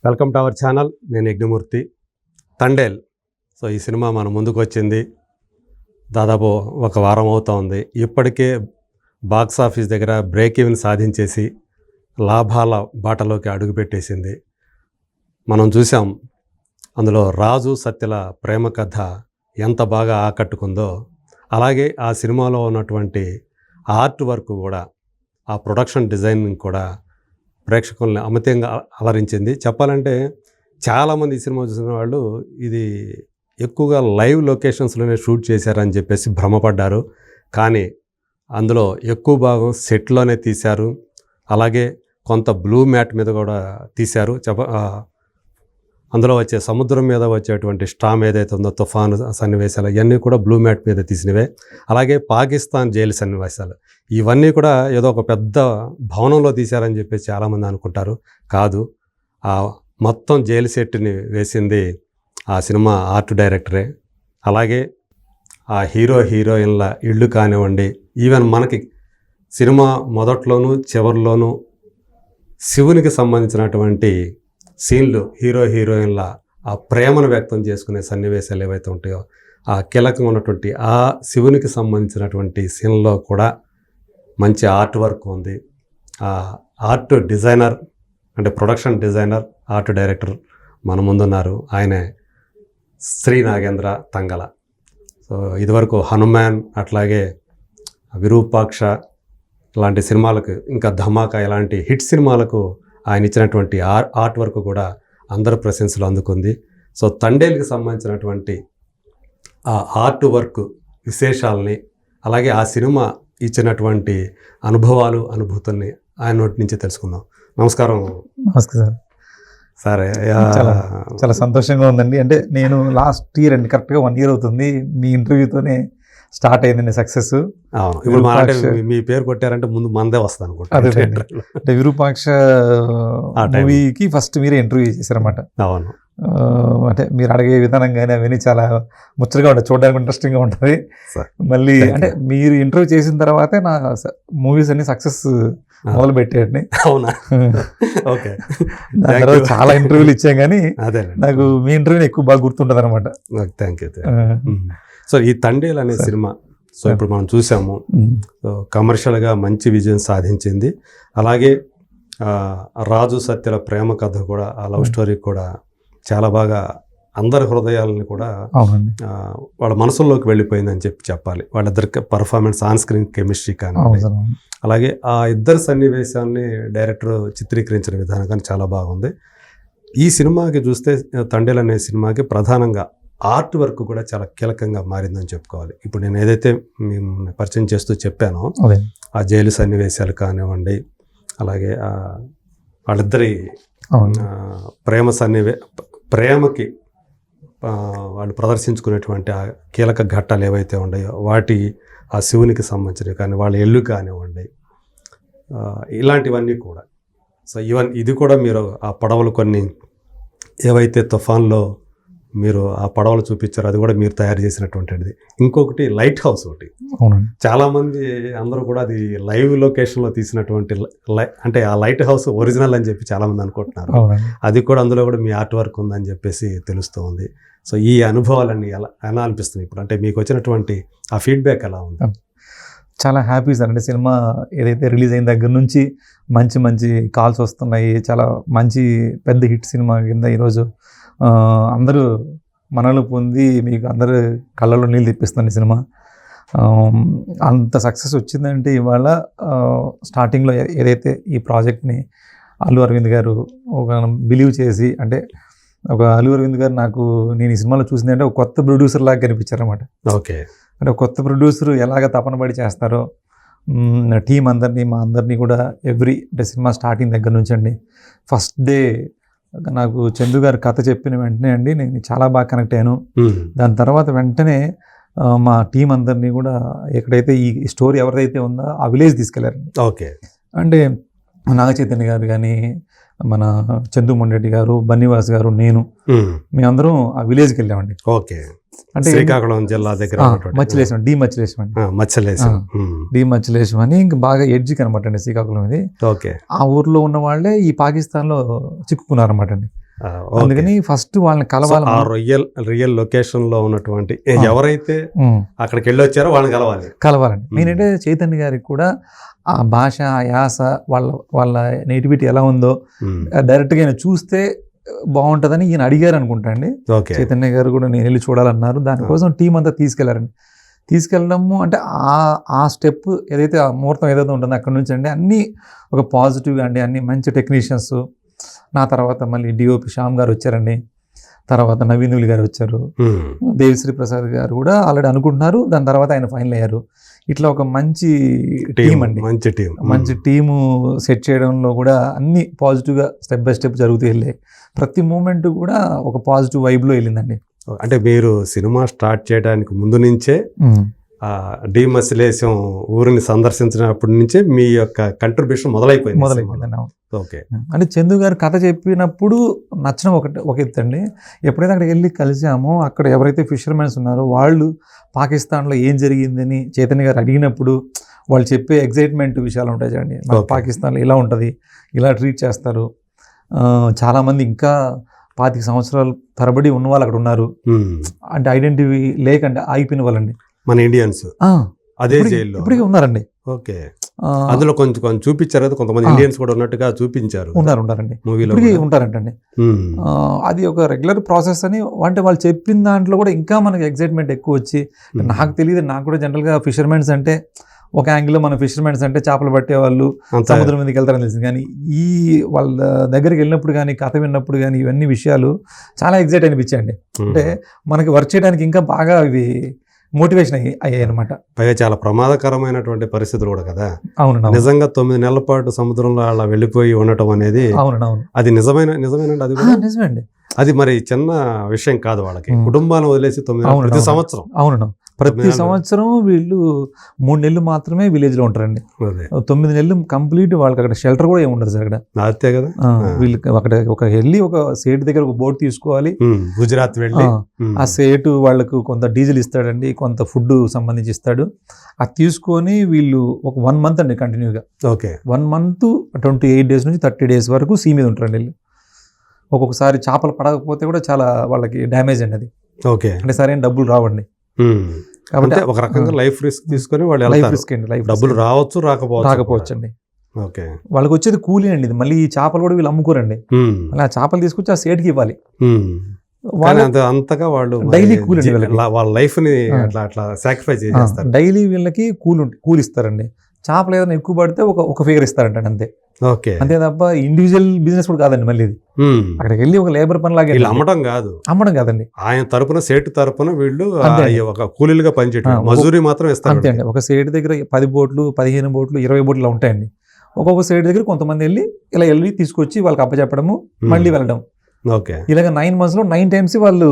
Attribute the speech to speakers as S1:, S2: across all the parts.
S1: Welcome to our channel. నేను Yagnamurthy. Thandel. So ఈ cinema మన ముందుకు వచ్చింది దాదాపు ఒక వారం అవుతా ఉంది. ఇప్పటికే బాక్స్ ఆఫీస్ దగ్గర బ్రేక్ ఈవెన్ సాధించేసి లాభాల బాటలోకి అడుగుపెట్టేసింది. మనం చూసాం అందులో రాజు సత్యల ప్రేమ కథ ఎంత బాగా ఆకట్టుకుందో, అలాగే ఆ సినిమాలో ఉన్నటువంటి ఆర్ట్ వర్క్ కూడా, ఆ ప్రొడక్షన్ డిజైనింగ్ కూడా ప్రేక్షకుల్ని అమితంగా అలరించింది. చెప్పాలంటే చాలామంది ఈ సినిమా చూసిన వాళ్ళు ఇది ఎక్కువగా లైవ్ లొకేషన్స్లోనే షూట్ చేశారని చెప్పేసి భ్రమపడ్డారు. కానీ అందులో ఎక్కువ భాగం సెట్లోనే తీశారు. అలాగే కొంత బ్లూ మ్యాట్ మీద కూడా తీశారు. అందులో వచ్చే సముద్రం మీద వచ్చేటువంటి స్టామ్ ఏదైతే ఉందో, తుఫాను సన్నివేశాలు ఇవన్నీ కూడా బ్లూ మ్యాట్ మీద తీసినవే. అలాగే పాకిస్తాన్ జైలు సన్నివేశాలు ఇవన్నీ కూడా ఏదో ఒక పెద్ద భవనంలో తీశారని చెప్పేసి చాలామంది అనుకుంటారు. కాదు, ఆ మొత్తం జైలు సెట్ని వేసింది ఆ సినిమా ఆర్ట్ డైరెక్టరే. అలాగే ఆ హీరోయిన్ల ఇళ్ళు కానివ్వండి, ఈవెన్ మనకి సినిమా మొదట్లోనూ చివరిలోనూ శివునికి సంబంధించినటువంటి సీన్లు, హీరోయిన్ల ఆ ప్రేమను వ్యక్తం చేసుకునే సన్నివేశాలు ఏవైతే ఉంటాయో, ఆ కీలకంగా ఉన్నటువంటి ఆ శివునికి సంబంధించినటువంటి సీన్లో కూడా మంచి ఆర్ట్ వర్క్ ఉంది. ఆ ఆర్ట్ డిజైనర్ అంటే ప్రొడక్షన్ డిజైనర్, ఆర్ట్ డైరెక్టర్ మన ముందున్నారు. ఆయనే శ్రీ నాగేంద్ర తంగల. సో ఇదివరకు హనుమాన్, అట్లాగే విరూపాక్ష లాంటి సినిమాలకు, ఇంకా ధమాకా ఇలాంటి హిట్ సినిమాలకు ఆయన ఇచ్చినటువంటి ఆర్ట్ వర్క్ కూడా అందరి ప్రశంసలు అందుకుంది. సో తండేల్కి సంబంధించినటువంటి ఆ ఆర్ట్ వర్క్ విశేషాలని, అలాగే ఆ సినిమా ఇచ్చినటువంటి అనుభవాలు, అనుభూతుల్ని ఆయన నోటి నుంచి తెలుసుకుందాం. నమస్కారం.
S2: నమస్కారం
S1: సరే,
S2: చాలా సంతోషంగా ఉందండి. అంటే నేను లాస్ట్ ఇయర్ అండి, కరెక్ట్గా 1 year అవుతుంది మీ ఇంటర్వ్యూతోనే స్టార్ట్ అయిందండి సక్సెస్.
S1: అవును, ఇప్పుడు మీ పేరు కొట్టారంటే ముందు మందే వస్తాను అనుకుంటా.
S2: అంటే విరూపాక్ష మూవీకి ఫస్ట్ మీరే ఇంటర్వ్యూ చేశారన్నమాట.
S1: అవును,
S2: అంటే మీరు అడిగే విధానం కానీ అవన్నీ చాలా ముచ్చటగా ఉంటుంది, చూడడానికి ఇంట్రెస్టింగ్గా ఉంటుంది. మళ్ళీ అంటే మీరు ఇంటర్వ్యూ చేసిన తర్వాతే నా మూవీస్ అన్ని సక్సెస్ మొదలు పెట్టేయండి.
S1: అవునా? ఓకే.
S2: దాని తర్వాత చాలా ఇంటర్వ్యూలు ఇచ్చాం, కానీ నాకు మీ ఇంటర్వ్యూ ఎక్కువ బాగా గుర్తుంటుంది అనమాట.
S1: Thank you. సో ఈ తండేల్ అనే సినిమా, సో ఇప్పుడు మనం చూసాము, సో కమర్షియల్గా మంచి విజయం సాధించింది. అలాగే రాజు సత్యల ప్రేమ కథ కూడా, ఆ లవ్ స్టోరీ కూడా చాలా బాగా అందరి హృదయాలని కూడా వాళ్ళ మనసుల్లోకి వెళ్ళిపోయిందని చెప్పాలి. వాళ్ళిద్దరి పర్ఫార్మెన్స్, ఆన్ స్క్రీన్ కెమిస్ట్రీ కానీ, అలాగే ఆ ఇద్దరు సన్నివేశాన్ని డైరెక్టర్ చిత్రీకరించిన విధానం కానీ చాలా బాగుంది. ఈ సినిమాకి చూస్తే, తండేల్ అనే సినిమాకి ప్రధానంగా ఆర్ట్ వర్క్ కూడా చాలా కీలకంగా మారిందని చెప్పుకోవాలి. ఇప్పుడు నేను ఏదైతే మేము పరిచయం చేస్తూ చెప్పానో, ఆ జైలు సన్నివేశాలు కానివ్వండి, అలాగే వాళ్ళిద్దరి ప్రేమకి వాళ్ళు ప్రదర్శించుకునేటువంటి ఆ కీలక ఘట్టాలు ఏవైతే ఉన్నాయో, వాటి ఆ శివునికి సంబంధించినవి కానీ, వాళ్ళ ఇల్లు కానివ్వండి, ఇలాంటివన్నీ కూడా. సో ఇది కూడా మీరు ఆ పడవలు కొన్ని ఏవైతే తుఫాన్లో మీరు ఆ పడవలు చూపించారు, అది కూడా మీరు తయారు చేసినటువంటిది. ఇంకొకటి లైట్ హౌస్ ఒకటి. చాలామంది అందరూ కూడా అది లైవ్ లొకేషన్లో తీసినటువంటి అంటే ఆ లైట్ హౌస్ ఒరిజినల్ అని చెప్పి చాలామంది అనుకుంటున్నారు. అది కూడా అందులో కూడా మీ ఆర్ట్ వర్క్ ఉందని చెప్పేసి తెలుస్తూ ఉంది. సో ఈ అనుభవాలన్నీ ఎలా అనిపిస్తుంది ఇప్పుడు? అంటే మీకు వచ్చినటువంటి ఆ ఫీడ్బ్యాక్ ఎలా ఉంది?
S2: చాలా హ్యాపీ సార్. అంటే సినిమా ఏదైతే రిలీజ్ అయిన దగ్గర నుంచి మంచి మంచి కాల్స్ వస్తున్నాయి. చాలా మంచి పెద్ద హిట్ సినిమా కింద ఈరోజు అందరూ మనలు పొంది మీకు అందరూ కళ్ళలో నీళ్ళు తెప్పిస్తుంది సినిమా. అంత సక్సెస్ వచ్చిందంటే ఇవాళ స్టార్టింగ్లో ఏదైతే ఈ ప్రాజెక్ట్ని అల్లు అరవింద్ గారు ఒక బిలీవ్ చేసి, అంటే ఒక అల్లు అరవింద్ గారు నేను ఈ సినిమాలో చూసిందంటే ఒక కొత్త ప్రొడ్యూసర్ లాగా కనిపించారన్నమాట.
S1: ఓకే.
S2: అంటే ఒక కొత్త ప్రొడ్యూసర్ ఎలాగ తపన పడి చేస్తారో, టీం అందరినీ, మా అందరినీ కూడా అంటే సినిమా స్టార్టింగ్ దగ్గర నుంచి అండి, ఫస్ట్ డే నాకు చందు గారు కథ చెప్పిన వెంటనే అండి నేను చాలా బాగా కనెక్ట్ అయ్యాను. దాని తర్వాత వెంటనే మా టీం అందరినీ కూడా ఎక్కడైతే ఈ స్టోరీ ఎవరిదైతే ఉందో ఆ విలేజ్ తీసుకెళ్లారండి.
S1: ఓకే.
S2: అంటే నాగ చైతన్య గారు కానీ, మన చందు మొండెడ్డి గారు, బన్నీవాస్ గారు, నేను, మేమందరం ఆ విలేజ్కి వెళ్ళామండి.
S1: ఓకే. అంటే శ్రీకాకుళం జిల్లా దగ్గర
S2: మచ్చిలేశ్వరం, మచ్చిలేశ్వరం అని ఇంకా బాగా ఎడ్జ్ అనమాట అండి శ్రీకాకుళం ఇది.
S1: ఓకే.
S2: ఆ ఊర్లో ఉన్న వాళ్ళే ఈ పాకిస్తాన్లో చిక్కుకున్నారన్నమాట అండి. అందుకని ఫస్ట్ వాళ్ళని కలవాలి.
S1: ఆ రియల్ లొకేషన్ లో ఉన్నటువంటి ఎవరైతే అక్కడికి వెళ్ళి వచ్చారో వాళ్ళని కలవాలండి.
S2: మెయిన్ అంటే చైతన్య గారికి కూడా ఆ భాష, ఆ యాస, వాళ్ళ నేటివిటీ ఎలా ఉందో డైరెక్ట్గా ఈయన చూస్తే బాగుంటుందని ఈయన అడిగారు అనుకుంటా అండి. చైతన్య గారు కూడా నేను వెళ్ళి చూడాలన్నారు. దానికోసం టీం అంతా తీసుకెళ్ళడము అంటే ఆ స్టెప్ ఏదైతే ఆ ముహూర్తం ఏదైతే ఉంటుందో అక్కడ నుంచి అండి అన్నీ ఒక పాజిటివ్గా అండి, అన్ని మంచి టెక్నీషియన్స్. నా తర్వాత మళ్ళీ డిఓపి శ్యామ్ గారు వచ్చారండి, తర్వాత నవీనులు గారు వచ్చారు, దేవిశ్రీ ప్రసాద్ గారు కూడా ఆల్రెడీ అనుకుంటున్నారు. దాని తర్వాత ఆయన ఫైనల్ అయ్యారు. ఇట్లా ఒక మంచి టీం అండి, మంచి టీము సెట్ చేయడంలో కూడా అన్ని పాజిటివ్గా స్టెప్ బై స్టెప్ జరుగుతూ వెళ్ళాయి. ప్రతి మూమెంట్ కూడా ఒక పాజిటివ్ వైబ్లో వెళ్ళిందండి.
S1: అంటే మీరు సినిమా స్టార్ట్ చేయడానికి ముందు నుంచే డి మసిలేశం ఊరిని సందర్శించినప్పటి నుంచే మీ యొక్క కంట్రిబ్యూషన్ మొదలైపోయింది. ఓకే.
S2: అంటే చందు గారు కథ చెప్పినప్పుడు నచ్చడం ఒక ఎత్తు అండి. ఎప్పుడైతే అక్కడికి వెళ్ళి కలిసామో అక్కడ ఎవరైతే ఫిషర్మెన్స్ ఉన్నారో వాళ్ళు పాకిస్తాన్లో ఏం జరిగిందని చైతన్య గారు అడిగినప్పుడు వాళ్ళు చెప్పే ఎగ్జైట్మెంట్ విషయాలు ఉంటాయి చూడండి. పాకిస్తాన్లో ఇలా ఉంటుంది, ఇలా ట్రీట్ చేస్తారు. చాలామంది ఇంకా 25 సంవత్సరాలు తరబడి ఉన్న వాళ్ళు అక్కడ ఉన్నారు. అంటే ఐడెంటిటీ లేకండి ఆగిపోయిన వాళ్ళండి,
S1: మన ఇండియన్స్ అదే జైల్లో
S2: ఇప్పటికీ ఉన్నారండి.
S1: ఓకే. అందులో కొంచెం చూపించారు కదా, కొంతమంది ఇండియన్స్ కూడా ఉన్నట్టుగా చూపించారు.
S2: ఉన్నారండి, మూవీలో ఉంటారంటండి. అది ఒక రెగ్యులర్ ప్రాసెస్ అని. అంటే వాళ్ళు చెప్పిన దాంట్లో కూడా ఇంకా మనకి ఎగ్జైట్మెంట్ ఎక్కువ వచ్చి, నాకు తెలియదు, నాకు కూడా జనరల్గా ఫిషర్మెన్స్ అంటే ఒక యాంగిల్లో మన ఫిషర్మెన్స్ అంటే చేపలు పట్టేవాళ్ళు సముద్రం మీదకి వెళ్తారని తెలిసింది. కానీ ఈ వాళ్ళ దగ్గరికి వెళ్ళినప్పుడు కానీ కథ విన్నప్పుడు కానీ ఇవన్నీ విషయాలు చాలా ఎగ్జైట్ అనిపించాయండి. అంటే మనకి వర్క్ చేయడానికి ఇంకా బాగా ఇవి మోటివేషన్ అయ్యాయి అనమాట.
S1: పైగా చాలా ప్రమాదకరమైనటువంటి పరిస్థితులు కూడా కదా.
S2: అవును,
S1: నిజంగా 9 నెలల పాటు సముద్రంలో అలా వెళ్ళిపోయి ఉండటం అనేది అది నిజమేనండి. అది
S2: నిజమేండి.
S1: అది మరి చిన్న విషయం కాదు వాళ్ళకి. కుటుంబాన్ని వదిలేసి 9 నెలలు ప్రతి సంవత్సరం.
S2: అవును, ప్రతి సంవత్సరం వీళ్ళు 3 నెలలు మాత్రమే విలేజ్ లో ఉంటారండి. 9 నెలలు కంప్లీట్ వాళ్ళకి అక్కడ షెల్టర్ కూడా ఏమి ఉండదు సార్ అక్కడ.
S1: అంతే కదా.
S2: వీళ్ళకి అక్కడ వెళ్ళి ఒక సేటు దగ్గర ఒక బోట్ తీసుకోవాలి,
S1: గుజరాత్ వెళ్ళి
S2: ఆ సేటు వాళ్ళకు కొంత డీజిల్ ఇస్తాడండి, కొంత ఫుడ్ సంబంధించి ఇస్తాడు. అది తీసుకొని వీళ్ళు ఒక 1 మంత్ అండి కంటిన్యూగా.
S1: ఓకే.
S2: 1 మంత్ 28 డేస్ నుంచి 30 డేస్ వరకు సీ మీద ఉంటారండి వీళ్ళు. ఒక్కొక్కసారి చేపలు పడకపోతే కూడా చాలా వాళ్ళకి డ్యామేజ్ అండి అది.
S1: ఓకే.
S2: అంటే సరైన డబ్బులు రావండి.
S1: కాబట్టి ఒక రకంగా లైఫ్ రిస్క్ తీసుకొని వాళ్ళు డబ్బులు రావచ్చు రాకపోవచ్చు అండి. ఓకే.
S2: వాళ్ళకి వచ్చేది కూలీ అండి. ఇది మళ్ళీ ఈ చేపలు కూడా వీళ్ళు అమ్ముకోరండి. మళ్ళీ ఆ చేపలు తీసుకొచ్చి ఆ సేటుకి ఇవ్వాలి.
S1: అంతగా వాళ్ళు
S2: డైలీ కూలీ
S1: వాళ్ళ లైఫ్ ని అట్లా సాక్రిఫైస్ చేస్తారు.
S2: డైలీ వీళ్ళకి కూలి ఇస్తారండి. చేపలు ఏదైనా ఎక్కువ పడితే ఒక ఫిగర్ ఇస్తారంట అంతే.
S1: ఓకే.
S2: అంతే తప్ప ఇండివిజువల్ బిజినెస్ కూడా కాదండి. మళ్ళీ ఇది అక్కడికి వెళ్ళి ఒక లేబర్ పని లాగా
S1: అమ్మడం కాదండి. ఆయన తరపున సేటు తరపున వీళ్ళు ఒక కూలీలుగా పనిచేయడం, మజూరీ మాత్రం ఇస్తారు.
S2: అంతే అండి. ఒక సేటు దగ్గర 10 బోట్లు 15 బోట్లు 20 బోట్లు ఉంటాయండి. ఒక్కొక్క సేటు దగ్గర కొంతమంది వెళ్ళి తీసుకొచ్చి వాళ్ళకి అప్పచెప్పడము, మళ్ళీ వెళ్ళడం.
S1: ఓకే.
S2: ఇలాగ 9 months లో 9 times వాళ్ళు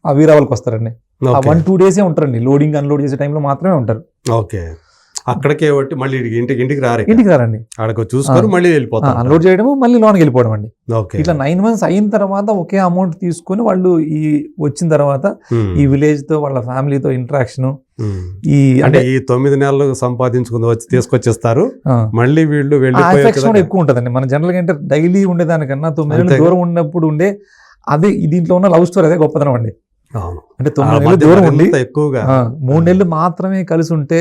S2: ఆ వీరావాళ్ళకి వస్తారండి. 1-2 days ఉంటారండి. లోడింగ్ అన్లోడ్ చేసే టైంలో మాత్రమే ఉంటారు.
S1: ఓకే. అక్కడికే బట్టి మళ్ళీ ఇంటికి
S2: రారండి.
S1: అక్కడికి చూసుకొని మళ్ళీ వెళ్ళిపోతారు.
S2: అన్లోడ్ చేయడము, మళ్ళీ లోన్కి వెళ్ళిపోవడం అండి. ఇట్లా 9 months అయిన తర్వాత ఒకే అమౌంట్ తీసుకొని వాళ్ళు వచ్చిన తర్వాత ఈ విలేజ్ తో వాళ్ళ ఫ్యామిలీతో ఇంటరాక్షన్,
S1: అంటే ఈ 9 నెలలు సంపాదించుకుని వచ్చి తీసుకొచ్చేస్తారు. మళ్ళీ వీళ్ళు
S2: ఎఫెక్షన్ ఎక్కువ ఉంటుందండి. మన జనరల్ గా అంటే డైలీ ఉండేదానికన్నా 9 నెలలు దూరం ఉన్నప్పుడు ఉండే అదే దీంట్లో ఉన్న లవ్ స్టోరీ అదే గొప్పతనం అండి. అంటే 9 నెలలు దూరం ఉండి ఎక్కువగా 3 నెలలు మాత్రమే కలిసి ఉంటే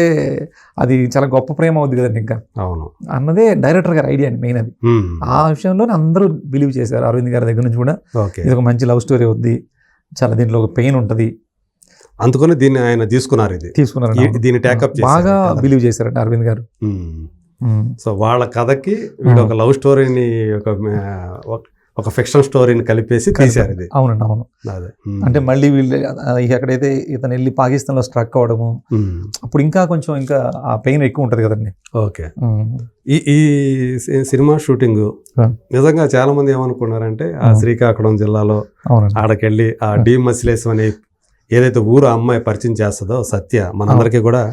S2: అది చాలా గొప్ప ప్రేమ అవుద్ది కదండి ఇంకా అన్నదే డైరెక్టర్ గారి ఐడియా అండి మెయిన్. అది ఆ విషయంలో అందరూ బిలీవ్ చేశారు. అరవింద్ గారి దగ్గర నుంచి కూడా ఇది ఒక మంచి లవ్ స్టోరీ అవుద్ది, చాలా దీంట్లో ఒక పెయిన్ ఉంటది,
S1: అందుకని దీన్ని ఆయన తీసుకున్నారు. దీన్ని టేకప్
S2: బాగా బిలీవ్ చేశారండి అరవింద్ గారు.
S1: సో వాళ్ళ కథకి వీళ్ళు ఒక లవ్ స్టోరీని ఒక ఫిక్షన్ స్టోరీని కలిపేసి తీశారు ఇది.
S2: అవునండి, అవును. అంటే మళ్ళీ వీళ్ళు ఎక్కడైతే ఇతను వెళ్ళి పాకిస్తాన్ లో స్ట్రక్ అవడము, అప్పుడు ఇంకా ఆ పెయిన్ ఎక్కువ ఉంటది కదండి.
S1: ఓకే. ఈ సినిమా షూటింగ్ నిజంగా చాలా మంది ఏమనుకున్నారంటే ఆ శ్రీకాకుళం జిల్లాలో ఆడకెళ్ళి ఆ డి మసిలేశం అనే ఏదైతే ఊరు అమ్మాయి పరిచయం చేస్తుందో సత్య మనందరికీ కూడా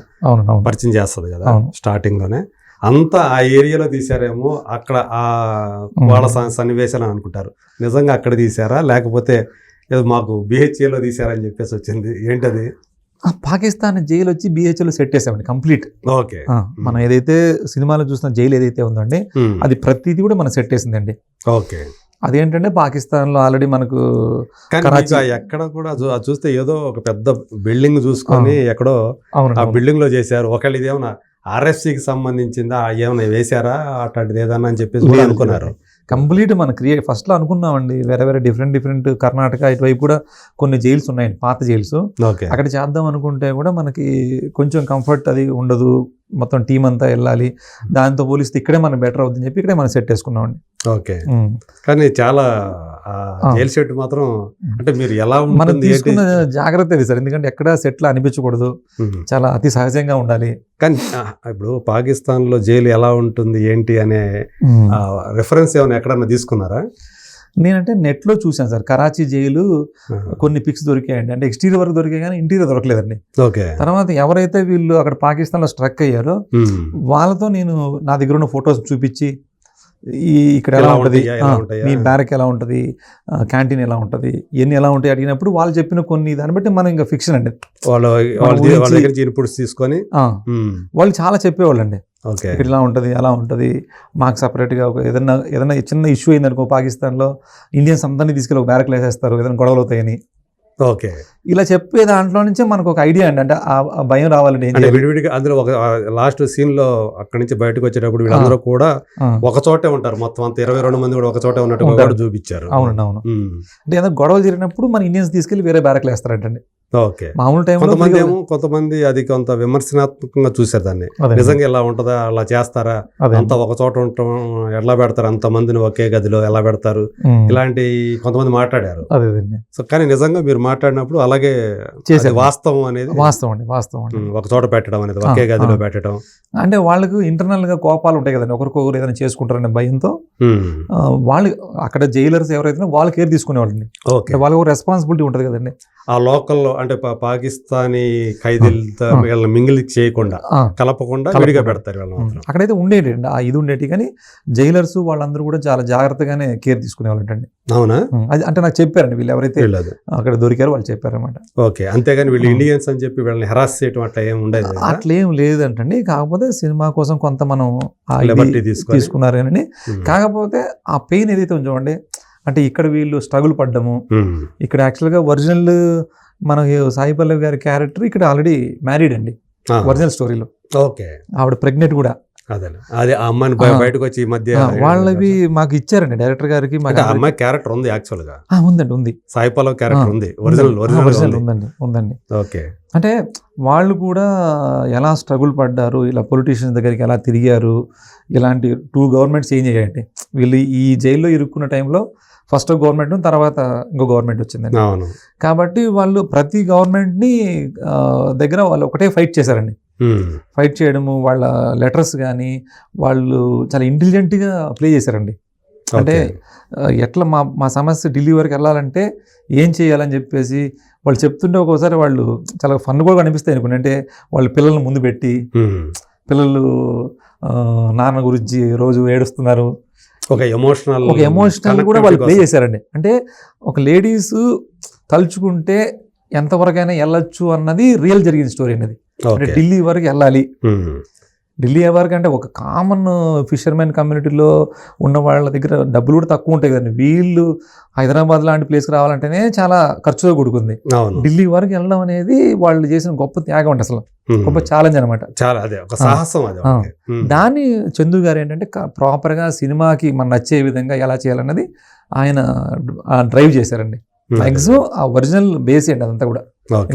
S1: పరిచయం చేస్తుంది కదా స్టార్టింగ్ లోనే, అంతా ఆ ఏరియాలో తీశారేమో, అక్కడ ఆ వాళ్ళ సన్నివేశాలు అనుకుంటారు. నిజంగా అక్కడ తీశారా లేకపోతే ఏదో మాకు BHAలో తీశారని చెప్పేసి వచ్చింది? ఏంటది?
S2: పాకిస్తాన్ జైలు వచ్చి BHAలో సెట్ చేసామండి కంప్లీట్.
S1: ఓకే.
S2: మనం ఏదైతే సినిమాలో చూసిన జైలు ఏదైతే ఉందండి అది ప్రతిదీ కూడా మనం సెట్ చేసిందండి.
S1: ఓకే.
S2: అదేంటంటే పాకిస్తాన్లో ఆల్రెడీ మనకు
S1: కానీ
S2: కరాచీ-
S1: మీకు ఎక్కడ కూడా అది చూస్తే ఏదో ఒక పెద్ద బిల్డింగ్ చూసుకొని ఎక్కడో
S2: అవును
S1: ఆ బిల్డింగ్ లో చేశారు. ఒకళ్ళు ఇదేమన్నా RFCకి సంబంధించిందా, ఏమైనా వేశారా అట్లాంటిది ఏదన్నా అని చెప్పేసి కూడా అనుకున్నారు.
S2: కంప్లీట్ మన ఫస్ట్లో అనుకున్నామండి, వేరే వేరే డిఫరెంట్ కర్ణాటక ఇటువైపు కూడా కొన్ని జైల్స్ ఉన్నాయండి, పాత జైల్స్.
S1: ఓకే.
S2: అక్కడ చేద్దాం అనుకుంటే కూడా మనకి కొంచెం కంఫర్ట్ అది ఉండదు, మొత్తం టీం అంతా వెళ్ళాలి, దాంతో పోలిస్తే ఇక్కడే మనం బెటర్ అవుతుందని చెప్పి ఇక్కడే మనం సెట్ వేసుకున్నామండి.
S1: ఓకే. కానీ చాలా జైల్ సెట్ మాత్రం అంటే మీరు ఎలా
S2: మనం
S1: ఉంటుంది
S2: తీసుకున్న జాగ్రత్త ఇది సార్, ఎందుకంటే ఎక్కడ సెట్లు అనిపించకూడదు, చాలా అతి సహజంగా ఉండాలి.
S1: కానీ ఇప్పుడు పాకిస్తాన్ లో జైలు ఎలా ఉంటుంది ఏంటి అనే రిఫరెన్స్ ఏమైనా ఎక్కడన్నా తీసుకున్నారా?
S2: నేనంటే నెట్లో చూశాను సార్, కరాచీ జైలు కొన్ని పిక్స్ దొరికాయండి, అంటే ఎక్స్టీరియర్ వరకు దొరికాయి కానీ ఇంటీరియర్ దొరకలేదండి.
S1: ఓకే.
S2: తర్వాత ఎవరైతే వీళ్ళు అక్కడ పాకిస్తాన్లో స్ట్రక్ అయ్యారో వాళ్ళతో నేను నా దగ్గర ఉన్న ఫొటోస్ చూపించి ఇక్కడ ఎలా ఉంటుంది, మీ బ్యారక్ ఎలా ఉంటుంది, క్యాంటీన్ ఎలా ఉంటుంది, ఇవన్నీ ఎలా ఉంటాయి అడిగినప్పుడు వాళ్ళు చెప్పిన కొన్ని దాన్ని బట్టి మనం ఇంకా ఫిక్షన్ అండి,
S1: వాళ్ళ దగ్గర ఇన్పుట్స్ తీసుకొని
S2: వాళ్ళు చాలా చెప్పేవాళ్ళు అండి.
S1: ఓకే.
S2: ఇక్కడ ఇలా ఉంటుంది అలా ఉంటుంది, మాకు సపరేట్గా ఒక ఏదైనా చిన్న ఇష్యూ అయిందనుకో పాకిస్తాన్లో ఇండియన్స్ అందరినీ తీసుకెళ్ళి ఒక బ్యారక్లు వేసేస్తారు ఏదైనా గొడవలు అవుతాయని.
S1: ఓకే.
S2: ఇలా చెప్పే దాంట్లో నుంచే మనకు ఒక ఐడియా అండి, అంటే ఆ భయం రావాలండి.
S1: విడివిడిగా అందులో ఒక లాస్ట్ సీన్ లో అక్కడి నుంచి బయటకు వచ్చేటప్పుడు వీళ్ళందరూ కూడా ఒక చోటే ఉంటారు, మొత్తం అంత 22 మంది కూడా ఒక చోటే ఉన్నట్టు కూడా చూపించారు.
S2: అవునండి, అవును. అంటే ఏదైనా గొడవలు జరిగినప్పుడు మన ఇండియన్స్ తీసుకెళ్లి వేరే బ్యారక్లు వేస్తారంటండి.
S1: ఓకే.
S2: మామూలు టైం
S1: కొంతమంది అది కొంత విమర్శనాత్మకంగా చూశారు దాన్ని, నిజంగా ఎలా ఉంటుందా, అలా చేస్తారా, అంతా ఒక చోట ఉండటం ఎలా పెడతారు, అంత మందిని ఒకే గదిలో ఎలా పెడతారు, ఇలాంటి కొంతమంది మాట్లాడారు. సో కానీ నిజంగా మీరు మాట్లాడినప్పుడు అలాగే వాస్తవం అనేది
S2: వాస్తవం
S1: ఒక చోట పెట్టడం అనేది, ఒకే గదిలో పెట్టడం.
S2: అంటే వాళ్ళకు ఇంటర్నల్ గా కోపాలు ఉంటాయి కదండి, ఒకరికొకరు ఏదైనా చేసుకుంటారనే భయంతో వాళ్ళు అక్కడ జైలర్స్ ఎవరైతే వాళ్ళు కేర్ తీసుకునేవాళ్ళండి. వాళ్ళకి ఒక రెస్పాన్సిబిలిటీ ఉంటుంది కదండి.
S1: ఆ లోకల్లో అంటే పాకిస్తానీ ఖైదీలతో వీళ్ళని మింగిల్ చేయకుండా కలపకుండా విడిగా పెడతారు వాళ్ళు.
S2: అక్కడైతే ఉండేటి ఇది ఉండేటి, కానీ జైలర్స్ వాళ్ళందరూ కూడా చాలా జాగ్రత్తగానే కేర్ తీసుకునేవాళ్ళండి.
S1: అవునా?
S2: అది అంటే నాకు చెప్పారండి, వీళ్ళు ఎవరైతే అక్కడ దొరికారో వాళ్ళు చెప్పారన్నమాట.
S1: ఓకే. అంతేగాని వీళ్ళు ఇండియన్స్ అని చెప్పి వీళ్ళని హెరాస్ చేయడం అట్లా ఏం ఉండేది?
S2: అట్లేం లేదంటండి, కాకపోతే సినిమా కోసం కొంత మనం తీసుకున్నారని. కాకపోతే ఆ పెయిన్ ఏదైతే ఉంచండి, అంటే ఇక్కడ వీళ్ళు స్ట్రగుల్ పడ్డము, ఇక్కడ యాక్చువల్గా ఒరిజినల్ మన సాయి పల్లవి గారి క్యారెక్టర్ ఇక్కడ ఆల్రెడీ మ్యారీడ్ అండి ఒరిజినల్ స్టోరీలో.
S1: ఓకే.
S2: ఆవిడ ప్రెగ్నెంట్ కూడా.
S1: అదే ఆ అమ్మాయిని బయటకు వచ్చి ఈ మధ్య
S2: వాళ్ళవి మాకు ఇచ్చారండి డైరెక్టర్ గారికి.
S1: అమ్మాయి క్యారెక్టర్ ఉంది యాక్చువల్ గా?
S2: ఉంది.
S1: సాయి పల్లవి క్యారెక్టర్ ఉంది, ఒరిజినల్
S2: ఉందండి.
S1: ఓకే.
S2: అంటే వాళ్ళు కూడా ఎలా స్ట్రగుల్ పడ్డారు, ఇలా పొలిటీషియన్స్ దగ్గరికి ఎలా తిరిగారు, ఇలాంటి 2 గవర్నమెంట్స్ చేంజ్ అయ్యాయండి. వీళ్ళు ఈ జైల్లో ఇరుక్కున్న టైంలో ఫస్ట్ గవర్నమెంట్ తర్వాత ఇంకో గవర్నమెంట్ వచ్చిందండి. కాబట్టి వాళ్ళు ప్రతి గవర్నమెంట్ని దగ్గర వాళ్ళు ఒకటే ఫైట్ చేశారండి. ఫైట్ చేయడము, వాళ్ళ లెటర్స్ కానీ వాళ్ళు చాలా ఇంటెలిజెంట్గా ప్లే చేశారండి. అంటే ఎట్లా మా సమస్య ఢిల్లీ వరకు వెళ్ళాలంటే ఏం చేయాలని చెప్పేసి వాళ్ళు చెప్తుంటే ఒక్కోసారి వాళ్ళు చాలా ఫన్ కూడా అనిపిస్తాయి అనుకోండి. అంటే వాళ్ళు పిల్లల్ని ముందు పెట్టి, పిల్లలు నాన్న గురించి రోజు ఏడుస్తున్నారు, ఒక ఎమోషనల్ కూడా వాళ్ళు ప్లే చేశారండి. అంటే ఒక లేడీస్ తలుచుకుంటే ఎంతవరకైనా వెళ్ళొచ్చు అన్నది రియల్ జరిగిన స్టోరీ అనేది. అంటే ఢిల్లీ వరకు వెళ్ళాలి, ఢిల్లీ వరకు అంటే ఒక కామన్ ఫిషర్మెన్ కమ్యూనిటీలో ఉన్న వాళ్ళ దగ్గర డబ్బులు కూడా తక్కువ ఉంటాయి కదండి. వీళ్ళు హైదరాబాద్ లాంటి ప్లేస్కి రావాలంటేనే చాలా ఖర్చుతో కూడుకుంది. ఢిల్లీ వరకు వెళ్ళడం అనేది వాళ్ళు చేసిన గొప్ప త్యాగం అంటే, అసలు గొప్ప ఛాలెంజ్ అనమాట. దాన్ని చందు గారు ఏంటంటే ప్రాపర్గా సినిమాకి మనం నచ్చే విధంగా ఎలా చేయాలన్నది ఆయన డ్రైవ్ చేశారండి. మ్యాక్సిమం ఆ ఒరిజినల్ బేస్ ఏంటి అదంతా కూడా.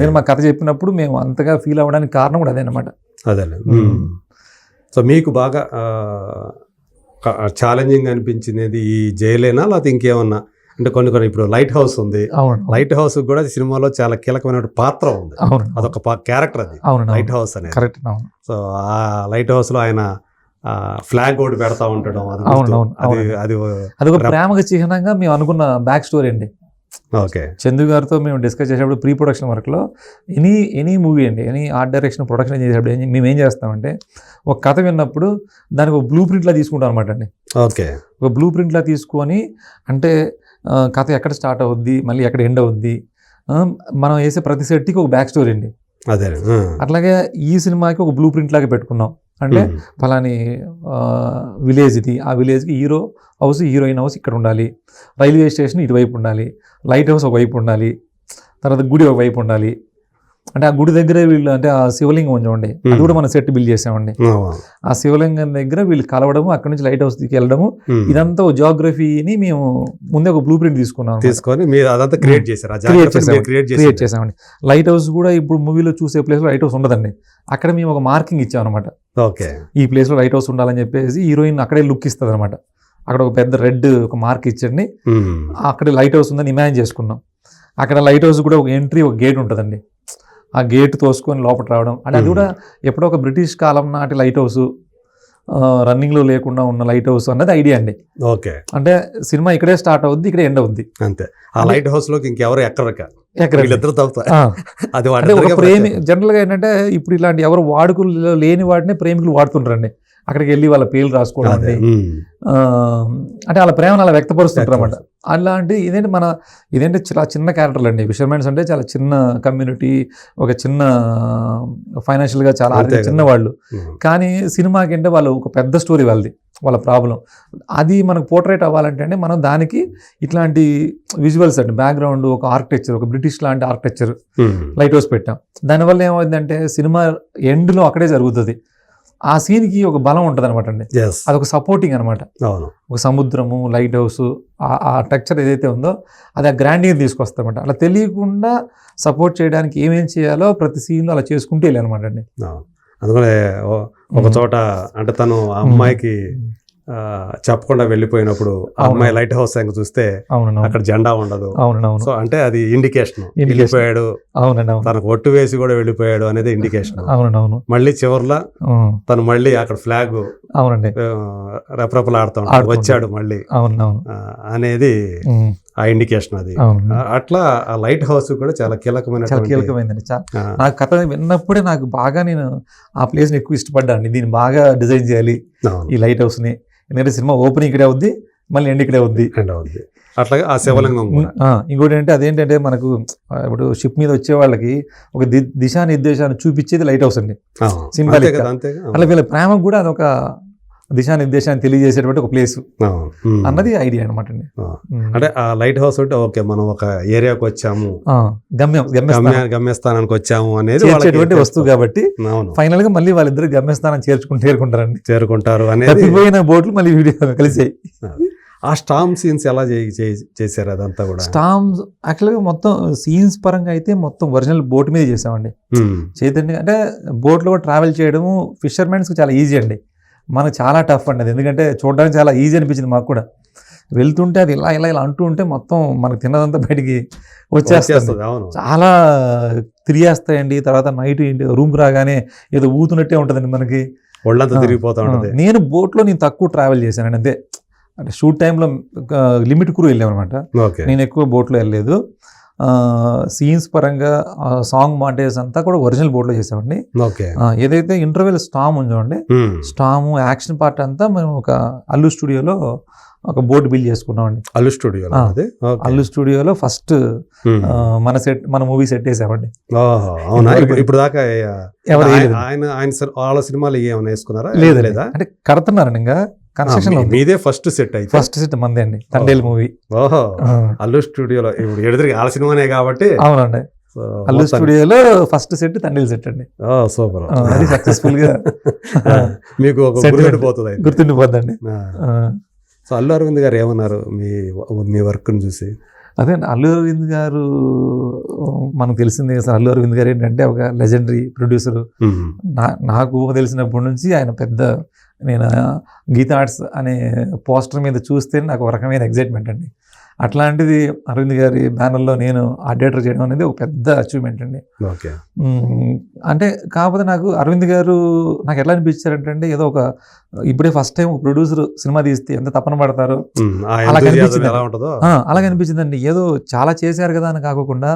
S2: నేను మా కథ చెప్పినప్పుడు మేము అంతగా ఫీల్ అవ్వడానికి కారణం కూడా అదే అనమాట.
S1: సో మీకు బాగా ఛాలెంజింగ్ అనిపించినది ఈ జైలేనా, లేకపోతే ఇంకేమన్నా? అంటే కొన్ని ఇప్పుడు లైట్ హౌస్ ఉంది, లైట్ హౌస్ కూడా సినిమాలో చాలా కీలకమైన పాత్ర ఉంది, అదొక క్యారెక్టర్ అది లైట్ హౌస్ అనేది. సో ఆ లైట్ హౌస్ లో ఆయన ఫ్లాగ్ ఒకటి పెడతా ఉండడం,
S2: అది ఒక ప్రేమగా చిహ్నంగా మేము అనుకున్న బ్యాక్ స్టోరీ అండి.
S1: ఓకే.
S2: చందు గారితో మేము డిస్కస్ చేసేటప్పుడు ప్రీ ప్రొడక్షన్ వర్క్లో ఎనీ మూవీ అండి, ఎనీ ఆర్ట్ డైరెక్షన్ ప్రొడక్షన్ చేసేటప్పుడు మేము ఏం చేస్తామంటే ఒక కథ విన్నప్పుడు దానికి ఒక బ్లూ ప్రింట్లా తీసుకుంటాం అనమాట అండి.
S1: ఓకే.
S2: ఒక బ్లూ ప్రింట్లా తీసుకొని, అంటే కథ ఎక్కడ స్టార్ట్ అవుద్ది, మళ్ళీ ఎక్కడ ఎండ్ అవుద్ది, మనం వేసే ప్రతి సెట్కి ఒక బ్యాక్ స్టోరీ అండి.
S1: అదే
S2: అట్లాగే ఈ సినిమాకి ఒక బ్లూ ప్రింట్ లాగా పెట్టుకున్నాం. అంటే ఫలాని విలేజ్ ఇది, ఆ విలేజ్కి హీరో హౌస్ హీరోయిన్ హౌస్ ఇక్కడ ఉండాలి, రైల్వే స్టేషన్ ఇటువైపు ఉండాలి, లైట్ హౌస్ ఒకవైపు ఉండాలి, తర్వాత గుడి ఒకవైపు ఉండాలి. అంటే ఆ గుడి దగ్గరే వీళ్ళు అంటే ఆ శివలింగం ఉంచండి, అది కూడా మనం సెట్ బిల్డ్ చేసామండి. ఆ శివలింగం దగ్గర వీళ్ళు కలవడము, అక్కడ నుంచి లైట్ హౌస్ దిగి వెళ్ళడము, ఇదంతా జియోగ్రఫీని మేము ముందే ఒక బ్లూ ప్రింట్ తీసుకొని
S1: మీరు అదంతా క్రియేట్
S2: చేసామండి. లైట్ హౌస్ కూడా ఇప్పుడు మూవీలో చూసే ప్లేస్ లో లైట్ హౌస్ ఉండదండి, అక్కడ మేము ఒక మార్కింగ్ ఇచ్చాం అనమాట. ఈ ప్లేస్ లో లైట్ హౌస్ ఉండాలని చెప్పేసి హీరోయిన్ అక్కడే లుక్ ఇస్తుంది అనమాట. అక్కడ ఒక పెద్ద రెడ్ ఒక మార్క్ ఇచ్చండి, అక్కడ లైట్ హౌస్ ఉందని ఇమాజిన్ చేసుకున్నాం. అక్కడ లైట్ హౌస్ కూడా ఒక ఎంట్రీ ఒక గేట్ ఉంటుందండి, ఆ గేట్ తోసుకొని లోపల రావడం. అంటే అది కూడా ఎప్పుడో ఒక బ్రిటిష్ కాలం నాటి లైట్ హౌస్, రన్నింగ్లో లేకుండా ఉన్న లైట్ హౌస్ అన్నది ఐడియా అండి.
S1: ఓకే,
S2: అంటే సినిమా ఇక్కడే స్టార్ట్ అవుద్ది, ఇక్కడే ఎండ్ అవుద్ది
S1: అంతే. ఆ లైట్ హౌస్ లోకి ఇంకెవరు
S2: అంటే ఒక ప్రేమి జనరల్గా ఏంటంటే ఇప్పుడు ఇలాంటి ఎవరు వాడుకలు లేని వాటిని ప్రేమికులు వాడుతుంటారండి. అక్కడికి వెళ్ళి వాళ్ళ పేర్లు రాసుకోవడం అంటే వాళ్ళ ప్రేమను అలా వ్యక్తపరుస్తుంటారు అన్నమాట. అలాంటి ఇదేంటి చాలా చిన్న క్యారెక్టర్లు అండి. ఫిషర్మెన్స్ అంటే చాలా చిన్న కమ్యూనిటీ, ఒక చిన్న ఫైనాన్షియల్గా చాలా ఆర్థిక చిన్న వాళ్ళు. కానీ సినిమాకి అంటే వాళ్ళు ఒక పెద్ద స్టోరీ వాళ్ళ ప్రాబ్లం అది మనకు పోర్ట్రేట్ అవ్వాలంటే అంటే మనం దానికి ఇట్లాంటి విజువల్స్ అండి, బ్యాక్గ్రౌండ్, ఒక ఆర్కిటెక్చర్, ఒక బ్రిటిష్ లాంటి ఆర్కిటెక్చర్ లైట్ హౌస్ పెట్టాం. దానివల్ల ఏమవుతుందంటే సినిమా ఎండ్లో అక్కడే జరుగుతుంది, ఆ సీన్కి ఒక బలం ఉంటుంది అనమాట అండి. అదొక సపోర్టింగ్ అనమాట. ఒక సముద్రము, లైట్ హౌస్, ఆ టెక్చర్ ఏదైతే ఉందో అది ఆ గ్రాండింగ్ తీసుకొస్తామన్నమాట. అలా తెలియకుండా సపోర్ట్ చేయడానికి ఏమేం చేయాలో ప్రతి సీన్లో అలా చేసుకుంటూ వెళ్ళాను అనమాట అండి.
S1: అందుకనే ఒక చోట అంటే తను ఆ అమ్మాయికి చెప్పకుండా వెళ్ళిపోయినప్పుడు ఆ అమ్మాయి లైట్ హౌస్ చూస్తే అక్కడ జెండా ఉండదు. సో అంటే అది ఇండికేషన్, వెళ్ళిపోయాడు, తనకు ఒట్టు వేసి కూడా వెళ్ళిపోయాడు అనేది ఇండికేషన్. మళ్ళీ చివర్లో తను మళ్ళీ అక్కడ ఫ్లాగ్ రెపరెపలాడుతూ వచ్చాడు మళ్ళీ అనేది ఆ ఇండికేషన్. అది అట్లా ఆ లైట్ హౌస్ కూడా చాలా
S2: కీలకమైందండి. నాకు కథ విన్నప్పుడే నాకు బాగా నేను ఆ ప్లేస్ ని ఎక్కువ ఇష్టపడ్డాను. దీన్ని బాగా డిజైన్ చేయాలి ఈ లైట్ హౌస్ ని, ఎందుకంటే సినిమా ఓపెనింగ్ ఇక్కడే అవుద్ది, మళ్ళీ ఎండ్ ఇక్కడే అవుద్ది.
S1: అట్లాగే ఆ శివలింగం
S2: ఇంకోటి అంటే అదేంటంటే మనకు ఇప్పుడు షిప్ మీద వచ్చే వాళ్ళకి ఒక దిశానిర్దేశాన్ని చూపించేది లైట్ హౌస్ అండి, సింబాలిక్. అలా వీళ్ళ ప్రేమకు కూడా అదొక దిశానిర్దేశాన్ని తెలియజేసేటువంటి ఒక ప్లేస్ అన్నది ఐడియా అనమాట అండి.
S1: అంటే ఆ లైట్ హౌస్ అంటే ఓకే మనం ఒక ఏరియాకి వచ్చాము, గమ్యస్థానానికి వచ్చాము అనేది
S2: వస్తువు కాబట్టి ఫైనల్ గా మళ్ళీ వాళ్ళిద్దరు గమ్యస్థానం చేరుకుంటారు అనేది పోయిన బోట్లు మళ్ళీ వీడియో కలిసాయి.
S1: ఆ స్టామ్ సీన్స్ ఎలా చేశారు అదంతా కూడా?
S2: స్టామ్స్ యాక్చువల్గా మొత్తం సీన్స్ పరంగా అయితే మొత్తం ఒరిజినల్ బోట్ మీద చేసామండి. చైతన్య అంటే బోట్లో కూడా ట్రావెల్ చేయడము ఫిషర్మెన్స్కి చాలా ఈజీ అండి, మనకు చాలా టఫ్ అండి అది. ఎందుకంటే చూడడానికి చాలా ఈజీ అనిపించింది మాకు కూడా. వెళ్తుంటే అది ఇలా ఇలా ఇలా అంటూ ఉంటే మొత్తం మనకు తిన్నదంతా బయటికి వచ్చేస్తుంది, చాలా తిరిగేస్తాయండి. తర్వాత నైట్ రూమ్కి రాగానే ఏదో ఊతున్నట్టే ఉంటుందండి మనకి,
S1: ఒళ్ళంతా తిరిగిపోతా ఉంటుంది.
S2: నేను బోట్లో తక్కువ ట్రావెల్ చేశానండి అంతే. అంటే షూట్ టైంలో లిమిట్ క్రూ వెళ్ళామన్నమాట, నేను ఎక్కువ బోట్లో వెళ్ళలేదు. సీన్స్ పరంగా సాంగ్ మాంటేజ్ అంతా కూడా ఒరిజినల్ బోర్డులో చేసామండి. ఏదైతే ఇంటర్వెల్ స్టామ్ ఉందండి, స్టామ్ యాక్షన్ పార్ట్ అంతా మేము ఒక అల్లు స్టూడియోలో ఒక బోర్డు బిల్డ్ చేసుకున్నామండి. అల్లు స్టూడియోలో ఫస్ట్ మన మూవీ సెట్ వేసామండి.
S1: ఇప్పుడు దాకా వాళ్ళ సినిమాలు ఏమైనా వేసుకున్నారా? లేదా అంటే
S2: కడుతున్నారండి ఇంకా కన్స్ట్రక్షన్ లో.
S1: మీదే ఫస్ట్ సెట్
S2: మందే అండి, తండేల్ మూవీ.
S1: ఓహో, అల్లు స్టూడియోలో ఇప్పుడు ఎదురు వాళ్ళ సినిమానే కాబట్టి.
S2: అవునండి, అల్లు స్టూడియోలో ఫస్ట్ సెట్ తండేల్ సెట్ అండి.
S1: సూపర్,
S2: అది సక్సెస్ఫుల్ గా
S1: మీకు
S2: గుర్తుండిపోద్దండి.
S1: సో అల్లు అరవింద్ గారు ఏమన్నారు మీ వర్క్ ని చూసి?
S2: అదే అల్లు అరవింద్ గారు మనకు తెలిసింది కదా, అల్లు అరవింద్ గారు ఏంటంటే ఒక లెజెండరీ ప్రొడ్యూసర్. నాకు తెలిసినప్పటి నుంచి ఆయన పెద్ద, నేను గీతా ఆర్ట్స్ అనే పోస్టర్ మీద చూస్తే నాకు ఒక రకమైన ఎగ్జైట్మెంట్ అండి. అట్లాంటిది అరవింద్ గారి బ్యానర్లో నేను ఆర్డేటర్ చేయడం అనేది ఒక పెద్ద అచీవ్మెంట్ అండి. అంటే కాకపోతే నాకు అరవింద్ గారు నాకు ఎట్లా అనిపించారంటే ఏదో ఒక ఇప్పుడే ఫస్ట్ టైం ప్రొడ్యూసర్ సినిమా తీస్తే ఎంత తపన పడతారో అలాగే అనిపించిందండి. ఏదో చాలా చేశారు కదా అని కాకుండా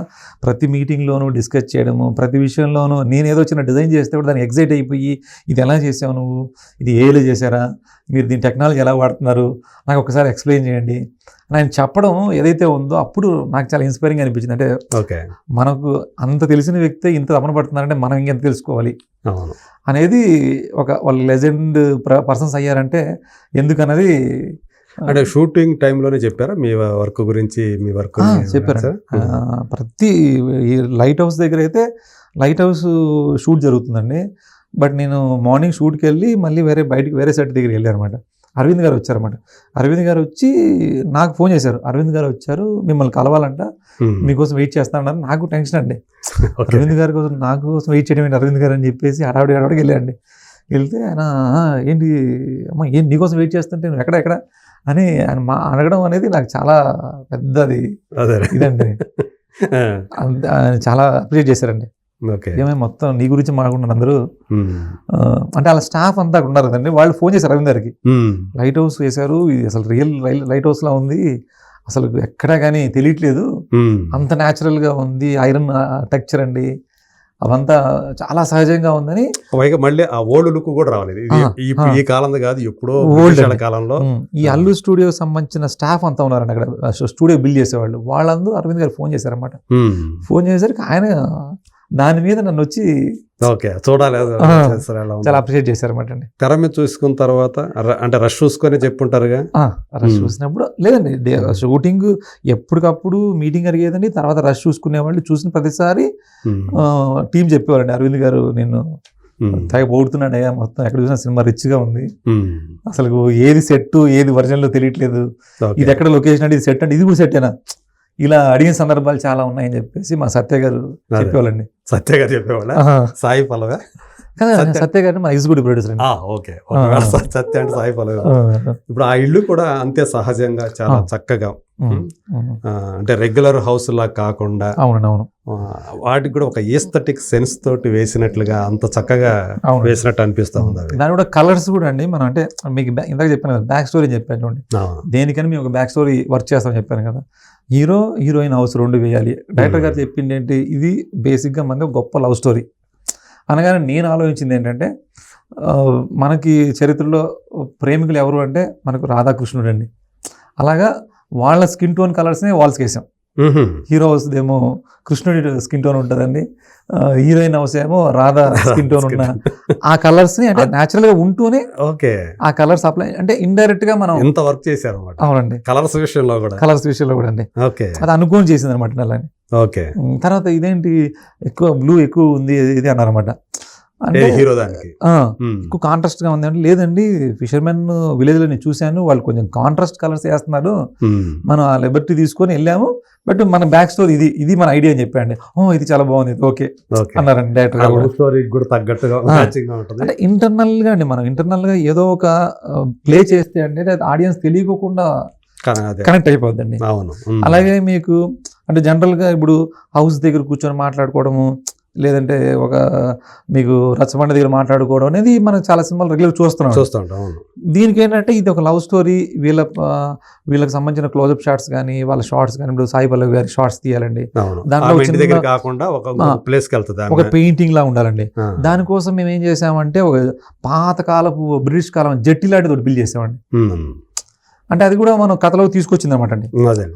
S2: ప్రతి మీటింగ్లోనూ డిస్కస్ చేయడము, ప్రతి విషయంలోనూ నేను ఏదో చిన్న డిజైన్ చేస్తే కూడా దానికి ఎగ్జైట్ అయిపోయి ఇది ఎలా చేసావు నువ్వు, ఇది ఏలో చేశారా, మీరు దీని టెక్నాలజీ ఎలా వాడుతున్నారు, నాకు ఒకసారి ఎక్స్ప్లెయిన్ చేయండి అని ఆయన చెప్పడం ఏదైతే ఉందో అప్పుడు నాకు చాలా ఇన్స్పైరింగ్ అనిపించింది. అంటే
S1: ఓకే,
S2: మనకు అంత తెలిసిన వ్యక్తి ఇంత తపన పడుతున్నారంటే మనం ఇంకెంత తెలుసుకోవాలి
S1: అవును.
S2: అనేది వాళ్ళు లెజెండ్ పర్సన్స్ అయ్యారంటే ఎందుకన్నది
S1: అంటే షూటింగ్ టైంలోనే చెప్పారా మీ వర్క్ గురించి? మీ వర్క్
S2: చెప్పారు. ప్రతి ఈ లైట్ హౌస్ దగ్గర అయితే లైట్ హౌస్ షూట్ జరుగుతుందండి. బట్ నేను మార్నింగ్ షూట్కి వెళ్ళి మళ్ళీ వేరే సెట్ దగ్గరికి వెళ్ళాను అనమాట. అరవింద్ గారు వచ్చారన్నమాట. అరవింద్ గారు వచ్చి నాకు ఫోన్ చేశారు, అరవింద్ గారు వచ్చారు మిమ్మల్ని కలవాలంట, మీకోసం వెయిట్ చేస్తానన్నారు. నాకు టెన్షన్ అండి, అరవింద్ గారి కోసం నాకు కోసం వెయిట్ చేయడం ఏంటి అరవింద్ గారు అని చెప్పేసి హడావిడికి వెళ్ళండి. వెళ్తే ఆయన ఏంటి అమ్మ ఏం నీకోసం వెయిట్ చేస్తుంటే నువ్వు ఎక్కడ అని ఆయన అడగడం అనేది నాకు చాలా పెద్దది ఇదండి. చాలా అప్రిషియేట్ చేశారండి. ఏమైనా మొత్తం నీ గురించి మాట్లాడుకున్నారు అందరూ. అంటే వాళ్ళ స్టాఫ్ అంతా అక్కడ ఉన్నారు కదండి, వాళ్ళు ఫోన్ చేశారు అరవింద్ గారికి, లైట్ హౌస్ వేశారు, ఇది అసలు రియల్ లైట్ హౌస్ లా ఉంది, అసలు ఎక్కడా కానీ తెలియట్లేదు, అంత న్యాచురల్ గా ఉంది, ఐరన్ టెక్చర్ అండి, అవంతా చాలా సహజంగా ఉందని.
S1: మళ్ళీ ఆ ఓల్డ్ లుక్ కూడా రావాలి, ఈ కాలం కాదు, ఎప్పుడో ఓల్డ్ కాలంలో.
S2: ఈ అల్లు స్టూడియో సంబంధించిన స్టాఫ్ అంతా ఉన్నారండి అక్కడ, స్టూడియో బిల్డ్ చేసేవాళ్ళు, వాళ్ళందరూ అరవింద్ గారు ఫోన్ చేశారన్నమాట. ఫోన్ చేసేసరికి ఆయన దాని మీద నన్ను వచ్చి
S1: చూడాలి
S2: చాలా అప్రిషియేట్ చేశారన్నమాట అండి.
S1: తెర మీద చూసుకున్న తర్వాత అంటే రష్ చూసుకొని చెప్పుంటారుగా,
S2: రష్ చూసినప్పుడు లేదండి, షూటింగ్ ఎప్పటికప్పుడు మీటింగ్ అడిగేదండి, తర్వాత రష్ చూసుకునేవాళ్ళు, చూసిన ప్రతిసారి టీం చెప్పేవాళ్ళండి అరవింద్ గారు నేను తెగ పోడుతున్నాడు అయ్యా, మొత్తం ఎక్కడ చూసినా సినిమా రిచ్గా ఉంది, అసలు ఏది సెట్ ఏది ఒరిజినల్ తెలియట్లేదు, ఇది ఎక్కడ లొకేషన్ అంటే ఇది సెట్ అంటే ఇది కూడా సెట్టేనా, ఇలా అడిగిన సందర్భాలు చాలా ఉన్నాయని చెప్పేసి మా సత్య గారు చెప్పేవాళ్ళండి.
S1: సత్య గారు చెప్పేవాళ్ళ? సాయి పల్లవి
S2: సత్య గారిని మా ఎగ్జిక్యూటివ్ ప్రొడ్యూసర్ అండి.
S1: ఓకే, సత్య అంటే సాయి పల్లవి. ఇప్పుడు ఆ ఇల్లు కూడా అంతే సహజంగా చాలా చక్కగా, అంటే రెగ్యులర్ హౌస్ లా కాకుండా
S2: అవునవును
S1: వాటికి కూడా ఒక ఏస్థెటిక్ సెన్స్ తోటి వేసినట్లుగా అంత చక్కగా వేసినట్టు అనిపిస్తా ఉంది.
S2: దాని కూడా కలర్స్ కూడా అండి, మనం అంటే మీకు ఇందాక చెప్పాను కదా బ్యాక్ స్టోరీ చెప్పాను చూడండి, దేనికని మేము ఒక బ్యాక్ స్టోరీ వర్క్ చేస్తామని చెప్పాను కదా, హీరో హీరోయిన్ హౌస్ 2 వేయాలి. డైరెక్టర్ గారు చెప్పింది ఏంటి, ఇది బేసిక్గా మనకి గొప్ప లవ్ స్టోరీ అనగానే నేను ఆలోచించింది ఏంటంటే, మనకి చరిత్రలో ప్రేమికులు ఎవరు అంటే మనకు రాధాకృష్ణుడు అండి, అలాగా వాళ్ళ స్కిన్ టోన్ కలర్స్ని వాల్స్కి వేసాం. హీరో హౌస్ ఏమో కృష్ణుడి స్కిన్ టోన్ ఉంటుందండి, హీరోయిన్ హౌస్ ఏమో రాధా స్కిన్ టోన్ ఉన్న ఆ కలర్స్ ని అంటే న్యాచురల్ గా ఉంటూనే ఆ కలర్స్ అప్లై అంటే ఇండైరెక్ట్ గా మనం
S1: ఎంత వర్క్ చేశారు. అవునండి, కలర్స్ విషయంలో కూడా అండి అది అనుకోని చేసింది అనమాట నెలని. తర్వాత ఇదేంటి ఎక్కువ బ్లూ ఎక్కువ ఉంది ఇది అన్నారన్నమాట, అంటే హీరో దానికి
S2: ఎక్కువ కాంట్రాస్ట్ గా ఉంది అంటే, లేదండి ఫిషర్మెన్ విలేజ్ లో నేను చూశాను, వాళ్ళు కొంచెం కాంట్రాస్ట్ కలర్స్ వేస్తున్నారు, మనం ఆ లిబర్టీ తీసుకొని వెళ్ళాము, బట్ మన బ్యాక్ స్టోరీ ఇది మన ఐడియా అని చెప్పండి. ఇది చాలా బాగుంది, ఓకే అన్నారండి డైరెక్టర్. అంటే ఇంటర్నల్ గా అండి, మనం ఇంటర్నల్ గా ఏదో ఒక ప్లే చేస్తే అంటే ఆడియన్స్ తెలియకుండా కనెక్ట్ అయిపోద్దండి. అలాగే మీకు అంటే జనరల్ గా ఇప్పుడు హౌస్ దగ్గర కూర్చొని మాట్లాడుకోవడము, లేదంటే ఒక మీకు రచ్చబండ దగ్గర మాట్లాడుకోవడం అనేది మనం చాలా సినిమాలు రెగ్యులర్ చూస్తున్నాం. దీనికి ఏంటంటే ఇది ఒక లవ్ స్టోరీ, వీళ్ళకి సంబంధించిన క్లోజప్ షాట్స్ కానీ వాళ్ళ షార్ట్స్ కానీ, ఇప్పుడు సాయి పల్లవి గారి షార్ట్స్ తీయాలండి, దాంట్లో ఒక పెయింటింగ్ లా ఉండాలండి. దానికోసం మేము ఏం చేసామంటే ఒక పాతకాలపు బ్రిటిష్ కాలం జట్టి లాంటిది ఒకటి బిల్డ్ చేసామండి. అంటే అది కూడా మనం కథలో తీసుకొచ్చింది అనమాట అండి,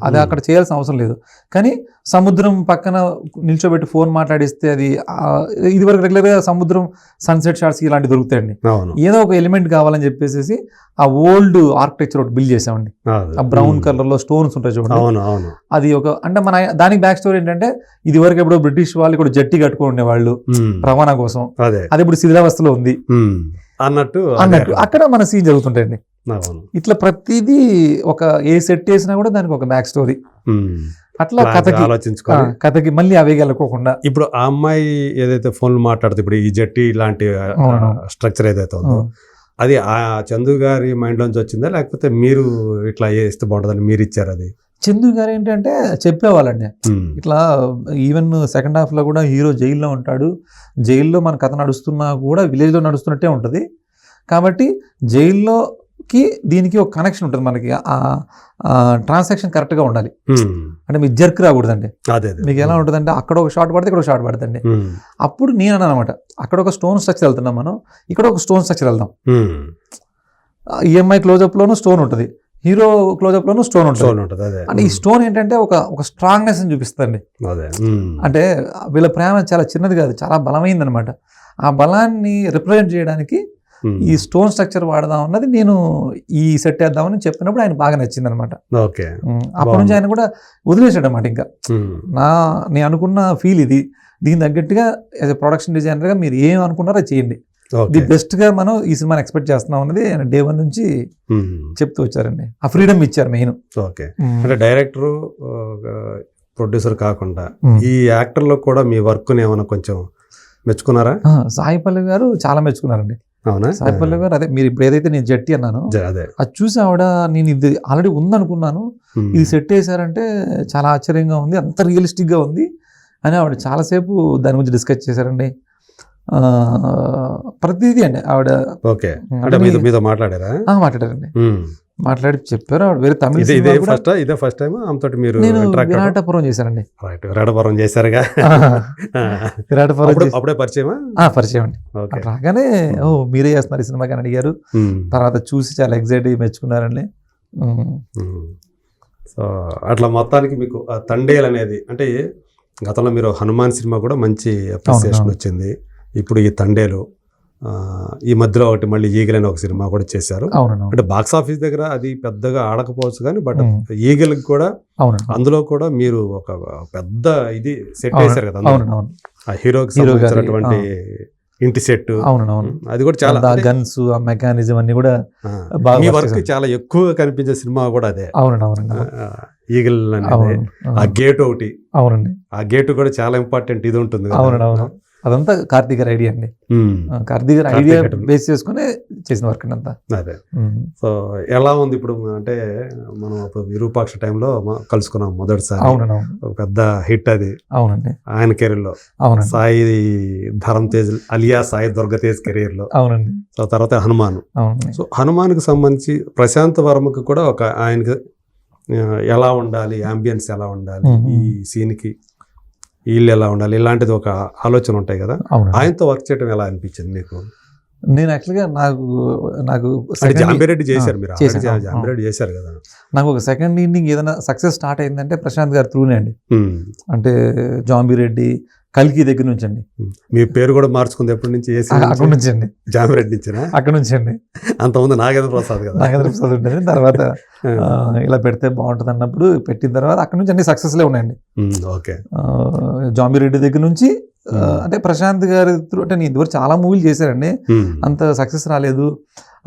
S2: అది అక్కడ చేయాల్సిన అవసరం లేదు. కానీ సముద్రం పక్కన నిల్చోబెట్టి ఫోన్ మాట్లాడిస్తే అది ఇదివరకు రెగ్యులర్గా సముద్రం సన్సెట్ షాట్స్ ఇలాంటివి దొరుకుతాయండి, ఏదో ఒక ఎలిమెంట్ కావాలని చెప్పేసి ఆ ఓల్డ్ ఆర్కిటెక్చర్ ఒకటి బిల్డ్ చేసామండి. ఆ బ్రౌన్ కలర్ లో స్టోన్స్ ఉంటాయి చూడండి, అది ఒక అంటే మన దానికి బ్యాక్ స్టోరీ ఏంటంటే, ఇది వరకు ఎప్పుడో బ్రిటిష్ వాళ్ళు కూడా జట్టి కట్టుకుని ఉండేవాళ్ళు రవాణా కోసం, అది ఇప్పుడు శిథిలావస్థలో ఉంది అన్నట్టు అక్కడ మన సీన్ జరుగుతుంటాయండి. ఇట్లా ప్రతిదీ ఒక ఏ సెట్ వేసినా కూడా దానికి ఒక బ్యాక్ స్టోరీ, అట్లా కథకి మళ్ళీ అవే వెళ్ళకోకుండా.
S1: ఇప్పుడు ఆ అమ్మాయి ఏదైతే ఫోన్లు మాట్లాడుతుంది, ఇప్పుడు ఈ జట్టి ఇలాంటి స్ట్రక్చర్ ఏదైతే ఉందో అది ఆ చందు గారి మైండ్ లోంచి వచ్చిందా, లేకపోతే మీరు ఇట్లా వేస్తే బాగుంటుందని మీరు ఇచ్చారు? అది
S2: చందు గారు ఏంటంటే చెప్పేవాళ్ళండి, ఇట్లా ఈవెన్ సెకండ్ హాఫ్ లో కూడా హీరో జైల్లో ఉంటాడు, జైల్లో మన కథ నడుస్తున్నా కూడా విలేజ్ లో నడుస్తున్నట్టే ఉంటుంది, కాబట్టి జైల్లోకి దీనికి ఒక కనెక్షన్ ఉంటుంది, మనకి ఆ ట్రాన్సాక్షన్ కరెక్ట్ గా ఉండాలి, అంటే మీకు జర్క్ రాకూడదండి. మీకు ఎలా ఉంటుందంటే అక్కడ ఒక షాట్ పడితే ఇక్కడ ఒక షాట్ పడుతుంది. అప్పుడు నేను అన్నాను అనమాట, అక్కడ ఒక స్టోన్ స్ట్రక్చర్ వెళ్తున్నాం మనం, ఇక్కడ ఒక స్టోన్ స్ట్రక్చర్ వెళ్దాం, ఈఎంఐ క్లోజప్లోనూ స్టోన్ ఉంటుంది, హీరో క్లోజప్లోనూ స్టోన్ ఉంటుంది.
S1: అదే
S2: అంటే ఈ స్టోన్ ఏంటంటే ఒక స్ట్రాంగ్నెస్ అని చూపిస్తుంది.
S1: అదే
S2: అంటే వీళ్ళ ప్రేమ చాలా చిన్నది కాదు, చాలా బలమైంది అనమాట. ఆ బలాన్ని రిప్రజెంట్ చేయడానికి ఈ స్టోన్ స్ట్రక్చర్ వాడదాం అన్నది నేను ఈ సెట్ వేద్దామని చెప్పినప్పుడు ఆయన బాగా నచ్చింది అనమాట.
S1: ఓకే,
S2: అప్పటి నుంచి ఆయన కూడా వదిలేసాడు అనమాట. ఇంకా నేను అనుకున్న ఫీల్ ఇది, దీని తగ్గట్టుగా యాజ్ ఎ ప్రొడక్షన్ డిజైనర్గా మీరు ఏం అనుకున్నారో చేయండి, ది బెస్ట్ గా మనం ఈ సినిమాని ఎక్స్పెక్ట్ చేస్తున్నాం అన్నది డే 1 నుంచి చెప్తూ వచ్చారండి. ఆ ఫ్రీడమ్ ఇచ్చారు మెయిన్.
S1: ఓకే, అంటే డైరెక్టర్ ప్రొడ్యూసర్ కాకుండా ఈ యాక్టర్ లో కూడా మీ వర్క్ ఏమైనా కొంచెం మెచ్చుకున్నారా?
S2: సాయి పల్లవి గారు చాలా మెచ్చుకున్నారండి.
S1: అవునా?
S2: సాయి పల్లవి గారు అదే మీరు ఇప్పుడు ఏదైతే నేను జట్టి అన్నాను అది చూసి ఆవిడ, నేను ఇది ఆల్రెడీ ఉందనుకున్నాను, ఇది సెట్ చేశారంటే చాలా ఆశ్చర్యంగా ఉంది, అంత రియలిస్టిక్ గా ఉంది అని ఆవిడ చాలాసేపు దాని గురించి డిస్కస్ చేశారండి. ప్రతిదీ అండి ఆవిడ.
S1: ఓకే, అంటే మీతో మాట్లాడారా?
S2: మాట్లాడారండి, మాట్లాడి చెప్పారు. ఆవిడ వేరే తమిళ
S1: ఇదే ఫస్ట్ టైం ఆమెతోటి మీరు?
S2: నేను విరాటపురం చేశానండి.
S1: విరాటపురం చేశారుగా?
S2: విరాటపురం
S1: అప్పుడే పరిచయమా?
S2: పరిచయం అండి. రాగానే ఓ మీరే చేస్తున్నారు ఈ సినిమాకి అని అడిగారు. తర్వాత చూసి చాలా ఎగ్జైట్ అయ్యి మెచ్చుకున్నారండి.
S1: సో అట్లా మొత్తానికి మీకు తండేల్ అనేది, అంటే గతంలో మీరు హనుమాన్ సినిమా కూడా మంచి అప్రిసియేషన్ వచ్చింది. ఇప్పుడు ఈ తండేలు, ఈ మధ్యలో ఒకటి మళ్ళీ ఈగల్ అని ఒక సినిమా కూడా చేశారు. అంటే బాక్స్ ఆఫీస్ దగ్గర అది పెద్దగా ఆడకపోవచ్చు కానీ, బట్ ఈగల్ కూడా అందులో కూడా మీరు ఒక పెద్ద ఇది సెట్ చేశారు కదా, ఆ హీరోకి సంబంధించినటువంటి ఇంటి సెట్, అది కూడా చాలా
S2: గన్స్, ఆ మెకానిజం అన్ని కూడా
S1: మీ వర్క్ చాలా ఎక్కువగా కనిపించే సినిమా కూడా అదే. ఈగల్ అనేది ఆ గేట్ ఒకటి, ఆ గేట్ కూడా చాలా ఇంపార్టెంట్ ఇది ఉంటుంది.
S2: అదంతా కార్తీక్ గారి ఐడియా అండి. కార్తీక్ గారి ఐడియా బేస్ చేసుకుని చేసిన వర్క్ అంతా.
S1: అదే. సో ఎలా ఉంది ఇప్పుడు? అంటే మనం అప్పుడు విరూపాక్ష టైంలో కలుసుకున్నాం మొదటిసారి, ఒక పెద్ద హిట్ అది.
S2: అవునండి,
S1: ఆయన కెరీర్ లో. సాయి ధరమ్ తేజ్ అలియా సాయి దుర్గతేజ్ కెరీర్ లో.
S2: అవునండి.
S1: సో తర్వాత హనుమాన్. సో హనుమాన్ కి సంబంధించి ప్రశాంత్ వర్మకి కూడా ఒక ఆయనకి ఎలా ఉండాలి, అంబియన్స్ ఎలా ఉండాలి, ఈ సీన్ కి వీళ్ళు ఎలా ఉండాలి, ఇలాంటిది ఒక ఆలోచన ఉంటాయి కదా. ఆయనతో వర్క్ చేయడం ఎలా అనిపించింది మీకు?
S2: నేను యాక్చువల్గా నాకు
S1: జాంబిరెడ్డి చేశారు, మీరు జాంబిరెడ్డి చేశారు కదా.
S2: నాకు ఒక సెకండ్ ఇన్నింగ్ ఏదైనా సక్సెస్ స్టార్ట్ అయిందంటే ప్రశాంత్ గారి త్రూనే అండి. అంటే జాంబిరెడ్డి, కల్కి దగ్గర నుంచి అండి.
S1: మీ పేరు కూడా మార్చుకుంది ఎప్పటి నుంచి?
S2: అక్కడ నుంచి అండి,
S1: జాంబిరెడ్డి నుంచి.
S2: అక్కడ నుంచి అండి.
S1: అంతకుముందు నాగేంద్ర ప్రసాద్ కదా.
S2: నాగేంద్ర ప్రసాద్ ఉంటుంది. తర్వాత ఇలా పెడితే బాగుంటుంది అన్నప్పుడు పెట్టిన తర్వాత అక్కడ నుంచి అన్ని సక్సెస్లే ఉన్నాయండి.
S1: ఓకే,
S2: జాంబిరెడ్డి దగ్గర నుంచి అంటే ప్రశాంత్ గారి త్రూ. అంటే నేను ఇదివరకు చాలా మూవీలు చేశానండి, అంత సక్సెస్ రాలేదు,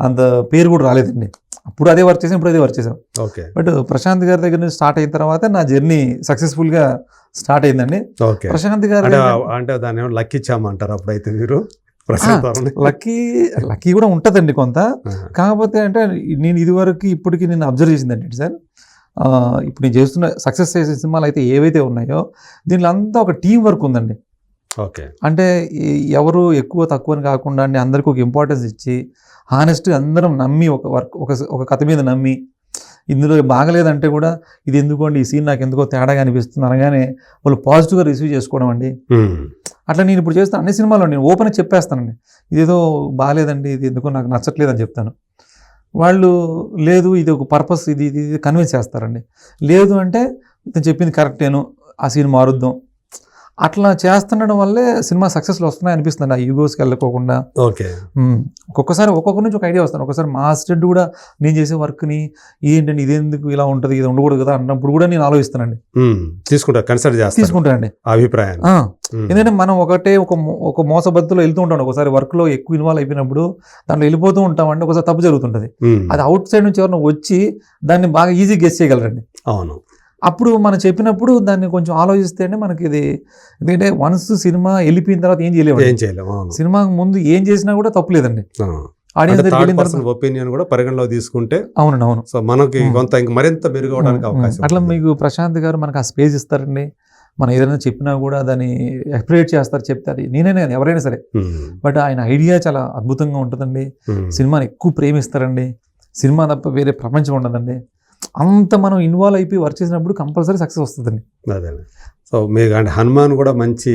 S2: అంత పేరు కూడా రాలేదండి. అప్పుడు అదే వర్క్ చేసాం, ఇప్పుడు అదే వర్క్ చేసాం. బట్ ప్రశాంత్ గారి దగ్గర నుంచి స్టార్ట్ అయిన తర్వాత నా జర్నీ సక్సెస్ఫుల్ గా స్టార్ట్ అయిందండి. ప్రశాంత్ గారు
S1: అంటే దాన్ని లక్కీ ఇచ్చామంటారు అప్పుడైతే మీరు?
S2: లక్కీ కూడా ఉంటుందండి కొంత. కాకపోతే అంటే నేను ఇదివరకు ఇప్పటికీ నేను అబ్జర్వ్ చేసిందండి సార్, ఇప్పుడు నేను చేస్తున్న సక్సెస్ చేసే సినిమాలు అయితే ఏవైతే ఉన్నాయో దీనిలో అంతా ఒక టీం వర్క్ ఉందండి. అంటే ఎవరు ఎక్కువ తక్కువ అని కాకుండా అందరికి ఒక ఇంపార్టెన్స్ ఇచ్చి హానెస్ట్గా అందరం నమ్మి ఒక కథ మీద నమ్మి, ఇందులో బాగలేదంటే కూడా ఇది ఎందుకోండి, ఈ సీన్ నాకు ఎందుకో తేడాగా అనిపిస్తుంది అనగానే వాళ్ళు పాజిటివ్గా రిసీవ్ చేసుకోవడం అండి. అట్లా నేను ఇప్పుడు చేస్తాను అన్ని సినిమాల్లో, నేను ఓపెన్ చెప్పేస్తానండి, ఇదేదో బాగాలేదండి, ఇది ఎందుకో నాకు నచ్చట్లేదు అని చెప్తాను. వాళ్ళు లేదు ఇది ఒక పర్పస్, ఇది ఇది కన్విన్స్ చేస్తారండి. లేదు అంటే ఇతను చెప్పింది కరెక్టేను, ఆ సీన్ మారుద్దాం. అట్లా చేస్తుండడం వల్లే సినిమా సక్సెస్లు వస్తున్నాయి అనిపిస్తుంది, ఆ ఈగోస్కి వెళ్ళకోకుండా. ఒక్కొక్కసారి ఒక్కొక్కరి నుంచి ఒక ఐడియా వస్తాను. ఒకసారి మా అసిస్టెంట్ కూడా నేను చేసే వర్క్ని ఏంటండి ఇదేందుకు ఇలా ఉంటుంది, ఇది ఉండకూడదు కదా అన్నప్పుడు కూడా నేను ఆలోచిస్తానండి, తీసుకుంటానండి
S1: అభిప్రాయం.
S2: ఎందుకంటే మనం ఒక మోసబద్దులో వెళ్తూ ఉంటాం, ఒకసారి వర్క్లో ఎక్కువ ఇన్వాల్వ్ అయిపోయినప్పుడు దాంట్లో వెళ్ళిపోతూ ఉంటామండి, ఒకసారి తప్పు జరుగుతుంటుంది. అది అవుట్ సైడ్ నుంచి ఎవరైనా వచ్చి దాన్ని బాగా ఈజీ గెస్ చేయగలరండి.
S1: అవును,
S2: అప్పుడు మనం చెప్పినప్పుడు దాన్ని కొంచెం ఆలోచిస్తేనే మనకి ఇది. ఎందుకంటే వన్స్ సినిమా వెళ్ళిపోయిన తర్వాత ఏం చేయలేము, సినిమాకి ముందు ఏం చేసినా కూడా తప్పులేదండి.
S1: ఆడియన్స్ ఒపీనియన్ కూడా పరిగణలో తీసుకుంటే
S2: అవును
S1: సో మనకి కొంత మరింత మెరుగవడానికి అవకాశం.
S2: అట్లా మీకు ప్రశాంత్ గారు మనకు ఆ స్పేస్ ఇస్తారండి. మనం ఏదైనా చెప్పినా కూడా దాన్ని అప్రిషియేట్ చేస్తారు, చెప్తారు, నేనే ఎవరైనా సరే. బట్ ఆయన ఐడియా చాలా అద్భుతంగా ఉంటుందండి. సినిమాని ఎక్కువ ప్రేమిస్తారండి. సినిమా తప్ప వేరే ప్రపంచం ఉండదండి. అంత మనం ఇన్వాల్వ్ అయిపోయి వర్క్ చేసినప్పుడు కంపల్సరీ సక్సెస్ వస్తుందండి.
S1: అదే. సో మీకు అంటే హనుమాన్ కూడా మంచి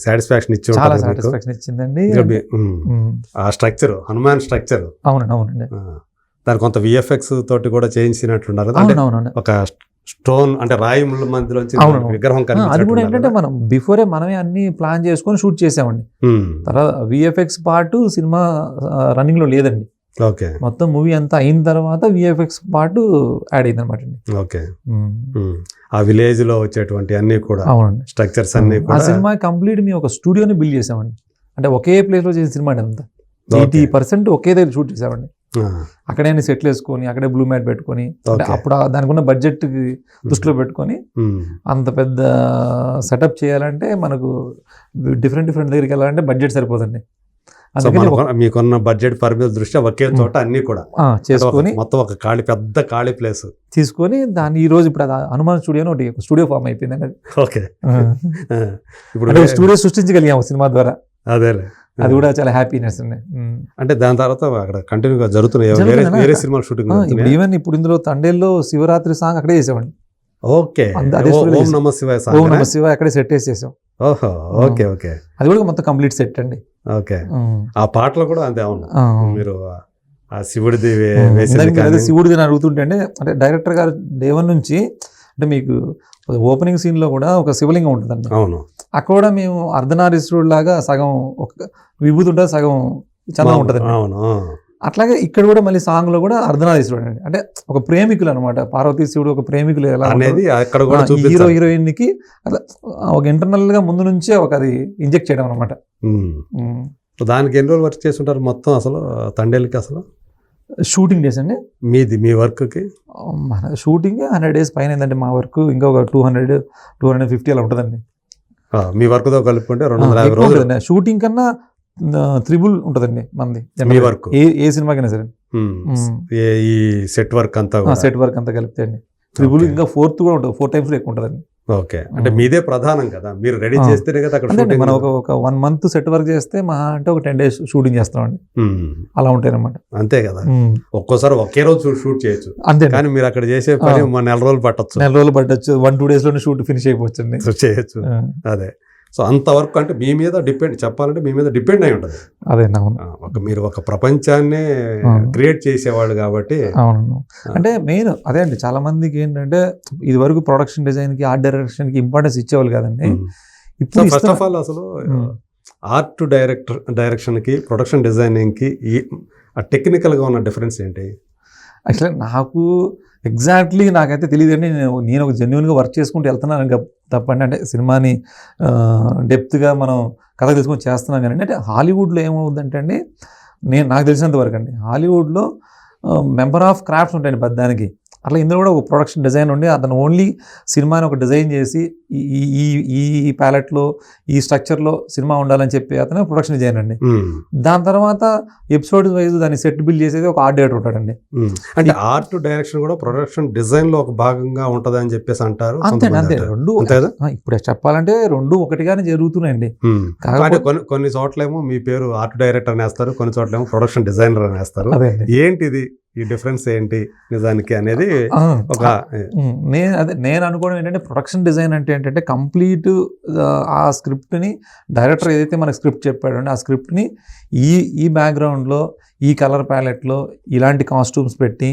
S1: సాటిస్ఫాక్షన్ ఇచ్చి,
S2: చాలా సాటిస్ఫాక్షన్ ఇచ్చిందండి
S1: ఆ స్ట్రక్చర్, హనుమాన్ స్ట్రక్చర్.
S2: అవునండి.
S1: దాని కొంత విఎఫ్ఎక్స్ తోటి కూడా చేయించినట్టున్నారు కదా. అంటే
S2: అవునవును.
S1: ఒక స్టోన్ అంటే రాయి మధ్యలోంచి
S2: అవును.
S1: విగ్రహం
S2: అది కూడా
S1: కనిపించినట్టున్నారు
S2: ఏంటంటే
S1: కదా.
S2: మనం బిఫోరే మనమే అన్ని ప్లాన్ చేసుకొని షూట్ చేసామండి.
S1: ఉమ్,
S2: తర్వాత విఎఫ్ఎక్స్ పార్ట్ సినిమా రన్నింగ్ లో లేదండి.
S1: ఓకే
S2: మొత్తం మూవీ అంతా అయిన తర్వాత విఎఫ్ఎక్స్ పార్ట్ యాడ్ అయింది అనమాట అండి.
S1: ఓకే. ఆ విలేజ్ లో వచ్చేటువంటి అన్ని కూడా
S2: అవునండి.
S1: స్ట్రక్చర్స్ అన్ని
S2: ఆ
S1: కూడా
S2: సినిమా కంప్లీట్ మేము ఒక స్టూడియోని బిల్డ్ చేసామండి. అంటే ఒకే ప్లేస్ లో చేసిన సినిమా అండి అంతా. 80% ఒకే దగ్గర షూట్ చేసామండి.
S1: ఆ,
S2: అక్కడే సెట్లు వేసుకొని అక్కడే బ్లూ మ్యాట్ పెట్టుకొని అంటే
S1: Okay.
S2: అప్పుడు దానికి ఉన్న బడ్జెట్ దృష్టిలో పెట్టుకొని
S1: ఉమ్,
S2: అంత పెద్ద సెటప్ చేయాలంటే మనకు డిఫరెంట్ దగ్గరికి వెళ్ళాలంటే బడ్జెట్ సరిపోదండి.
S1: సో
S2: అందుకని
S1: మీకున్న బడ్జెట్ పరిమితుల దృష్ట్యా ఒకే చోట అన్ని కూడా
S2: చేసుకొని
S1: మొత్తం ఒక పెద్ద ఖాళీ ప్లేస్.
S2: తీసుకొని దాన్ని ఈ రోజు ఇప్పుడు అది హనుమాన్ స్టూడియో ఒకటి స్టూడియో ఫామ్ అయిపోయిందండి. అది
S1: ఓకే. ఇప్పుడు
S2: అంటే స్టూడియో సృష్టించగలిగాము సినిమా ద్వారా.
S1: అదేలే.
S2: అది కూడా చాలా హ్యాపీనెస్ అండి.
S1: అంటే దాని తర్వాత అక్కడ కంటిన్యూగా జరుగుతున్నాయి
S2: జరుగుతున్నాయి.
S1: వేరే సినిమా షూటింగ్.
S2: ఇప్పుడు ఈవెన్ ఇప్పుడు ఇందులో తండేల్లో శివరాత్రి సాంగ్ అక్కడే చేసామండి.
S1: ఓకే.
S2: అదే studio
S1: ఓం నమ శివాయ
S2: ఓం
S1: సాంగ్.
S2: నమ శివ అక్కడే సెట్ వేసి చేసాం.
S1: ఓహో, ఓకే ఓకే
S2: అది కూడా మొత్తం కంప్లీట్ సెట్ అండి.
S1: ఓకే. ఆ పాటలు కూడా అంతే. అవును, మీరు ఆ శివుడిది
S2: ఇందాక
S1: వేసింది
S2: మీరు
S1: కానీ
S2: అదే శివుడిది అని అడుగుతుంటే అంటే డైరెక్టర్ గారు దేవన్ నుంచి అంటే మీకు ఓపెనింగ్ సీన్ లో కూడా ఒక శివలింగం ఉంటుందండి.
S1: అవును,
S2: అక్కడ కూడా మేము అర్ధనారీశ్వరుడు లాగా సగం ఒక విభూతి ఉంటుంది, సగం చంద్రం ఉంటుందండి.
S1: అవును.
S2: అట్లాగే ఇక్కడ కూడా మళ్ళీ సాంగ్ లో కూడా అర్ధనారీశ్వరుడు అండి. అంటే ఒక ప్రేమికులు అనమాట. పార్వతీ శివుడు ఒక ప్రేమికులు ఎలా
S1: అనేది అక్కడ కూడా
S2: హీరో
S1: చూపించారు.
S2: హీరోయిన్ కి అట్లా ఒక ఇంటర్నల్ గా ముందు నుంచే ఒక అది ఇంజెక్ట్ చేయడం అనమాట.
S1: సో దానికి ఎన్ని రోజులు వర్క్ చేస్తుంటారు మొత్తం అసలు తండేలకి? అసలు
S2: షూటింగ్ డేస్ అండి
S1: మీ వర్క్ కి
S2: మన షూటింగ్ 100 days పైన ఏంటంటే మా వర్క్ ఇంకా ఒక 200-250 అలా ఉంటుందండి.
S1: మీ వర్క్ తో కలుపుకుంటే 250 రోజులు
S2: షూటింగ్ కన్నా 3 ఉంటుందండి మనది
S1: మీ వర్క్.
S2: ఏ సినిమాకైనా సరే
S1: ఈ సెట్ వర్క్ అంతా కూడా.
S2: సెట్ వర్క్ అంతా కలిపితే అండి 3 ఇంకా 4th కూడా ఉంటుంది. 4 times ఎక్కువ ఉంటుందండి.
S1: ఓకే. అంటే మీదే ప్రధానం కదా, మీరు రెడీ చేస్తేనే కదా అక్కడ
S2: అంటే
S1: షూటింగ్.
S2: మనం ఒక 1 month సెట్ వర్క్ చేస్తే మా అంటే ఒక 10 days షూటింగ్ చేస్తామండి. అలా ఉంటాయి అన్నమాట.
S1: అంతే కదా. ఒక్కోసారి ఒకే రోజు షూట్ చేయొచ్చు,
S2: అంతే.
S1: కానీ మీరు అక్కడ చేసే పని నెల రోజులు పట్టొచ్చు.
S2: 4 రోజులు పట్టొచ్చు. 1-2 days లోనే షూట్ ఫినిష్ అయిపోవచ్చు అండి.
S1: చేయొచ్చు. అదే. సో అంత వర్క్ అంటే మీ మీద చెప్పాలంటే మీ మీద డిపెండ్ అయి ఉంటుంది.
S2: అదే అవును.
S1: మీరు ఒక ప్రపంచాన్నే క్రియేట్ చేసేవాళ్ళు కాబట్టి.
S2: అవును. అంటే మెయిన్ అదే అండి. చాలా మందికి ఏంటంటే ఇది వరకు ప్రొడక్షన్ డిజైన్ కి ఆర్ట్ డైరెక్షన్ కి ఇంపార్టెన్స్ ఇచ్చేవాళ్ళు కాదండి. ఇప్పుడు
S1: ఫస్ట్ ఆఫ్ ఆల్ అసలు ఆర్ట్ డైరెక్షన్ కి ప్రొడక్షన్ డిజైనింగ్ కి ఆ టెక్నికల్ గా ఉన్న డిఫరెన్స్ ఏంటి?
S2: యాక్చువల్లీ నాకు ఎగ్జాక్ట్లీ నాకైతే తెలియదండి. నేను ఒక జెన్యున్గా వర్క్ చేసుకుంటూ వెళ్తున్నాను తప్పండి. అంటే సినిమాని డెప్త్గా మనం కథ తెలుసుకొని చేస్తున్నాం కానీ అంటే హాలీవుడ్లో ఏమవుతుందంటే అండి, నాకు తెలిసినంత వరకు అండి, హాలీవుడ్లో మెంబర్ ఆఫ్ క్రాఫ్ట్స్ ఉంటాయండి పెద్దానికి. అట్లా ఇందులో కూడా ఒక ప్రొడక్షన్ డిజైన్ ఉండి అతను ఓన్లీ సినిమాని ఒక డిజైన్ చేసి ఈ ప్యాలెట్లో ఈ స్ట్రక్చర్లో సినిమా ఉండాలని చెప్పి అతను ప్రొడక్షన్ డిజైన్ అండి. దాని తర్వాత ఎపిసోడ్ వైజ్ దాన్ని సెట్ బిల్డ్ చేసేది ఒక ఆర్ట్ డైరెక్టర్ ఉంటాడండి.
S1: అంటే ఆర్ట్ డైరెక్షన్ కూడా ప్రొడక్షన్ డిజైన్ లో ఒక భాగంగా ఉంటది అని చెప్పేసి అంటారు.
S2: అంతే. రెండు ఇప్పుడు చెప్పాలంటే రెండు ఒకటిగానే జరుగుతున్నాయండి.
S1: కాకపోతే కొన్ని చోట్లేమో మీ పేరు ఆర్ట్ డైరెక్టర్ అనేస్తారు, కొన్ని చోట్లేమో ప్రొడక్షన్ డిజైనర్ అనేస్తారు. ఏంటిది ఈ డిఫరెన్స్ ఏంటి నిజానికి అనేది ఒక
S2: నేను అనుకోవడం ఏంటంటే ప్రొడక్షన్ డిజైన్ అంటే ఏంటంటే కంప్లీట్ ఆ స్క్రిప్ట్ని డైరెక్టర్ ఏదైతే మనకు స్క్రిప్ట్ చెప్పాడో ఆ స్క్రిప్ట్ని ఈ బ్యాక్గ్రౌండ్లో ఈ కలర్ ప్యాలెట్లో ఇలాంటి కాస్ట్యూమ్స్ పెట్టి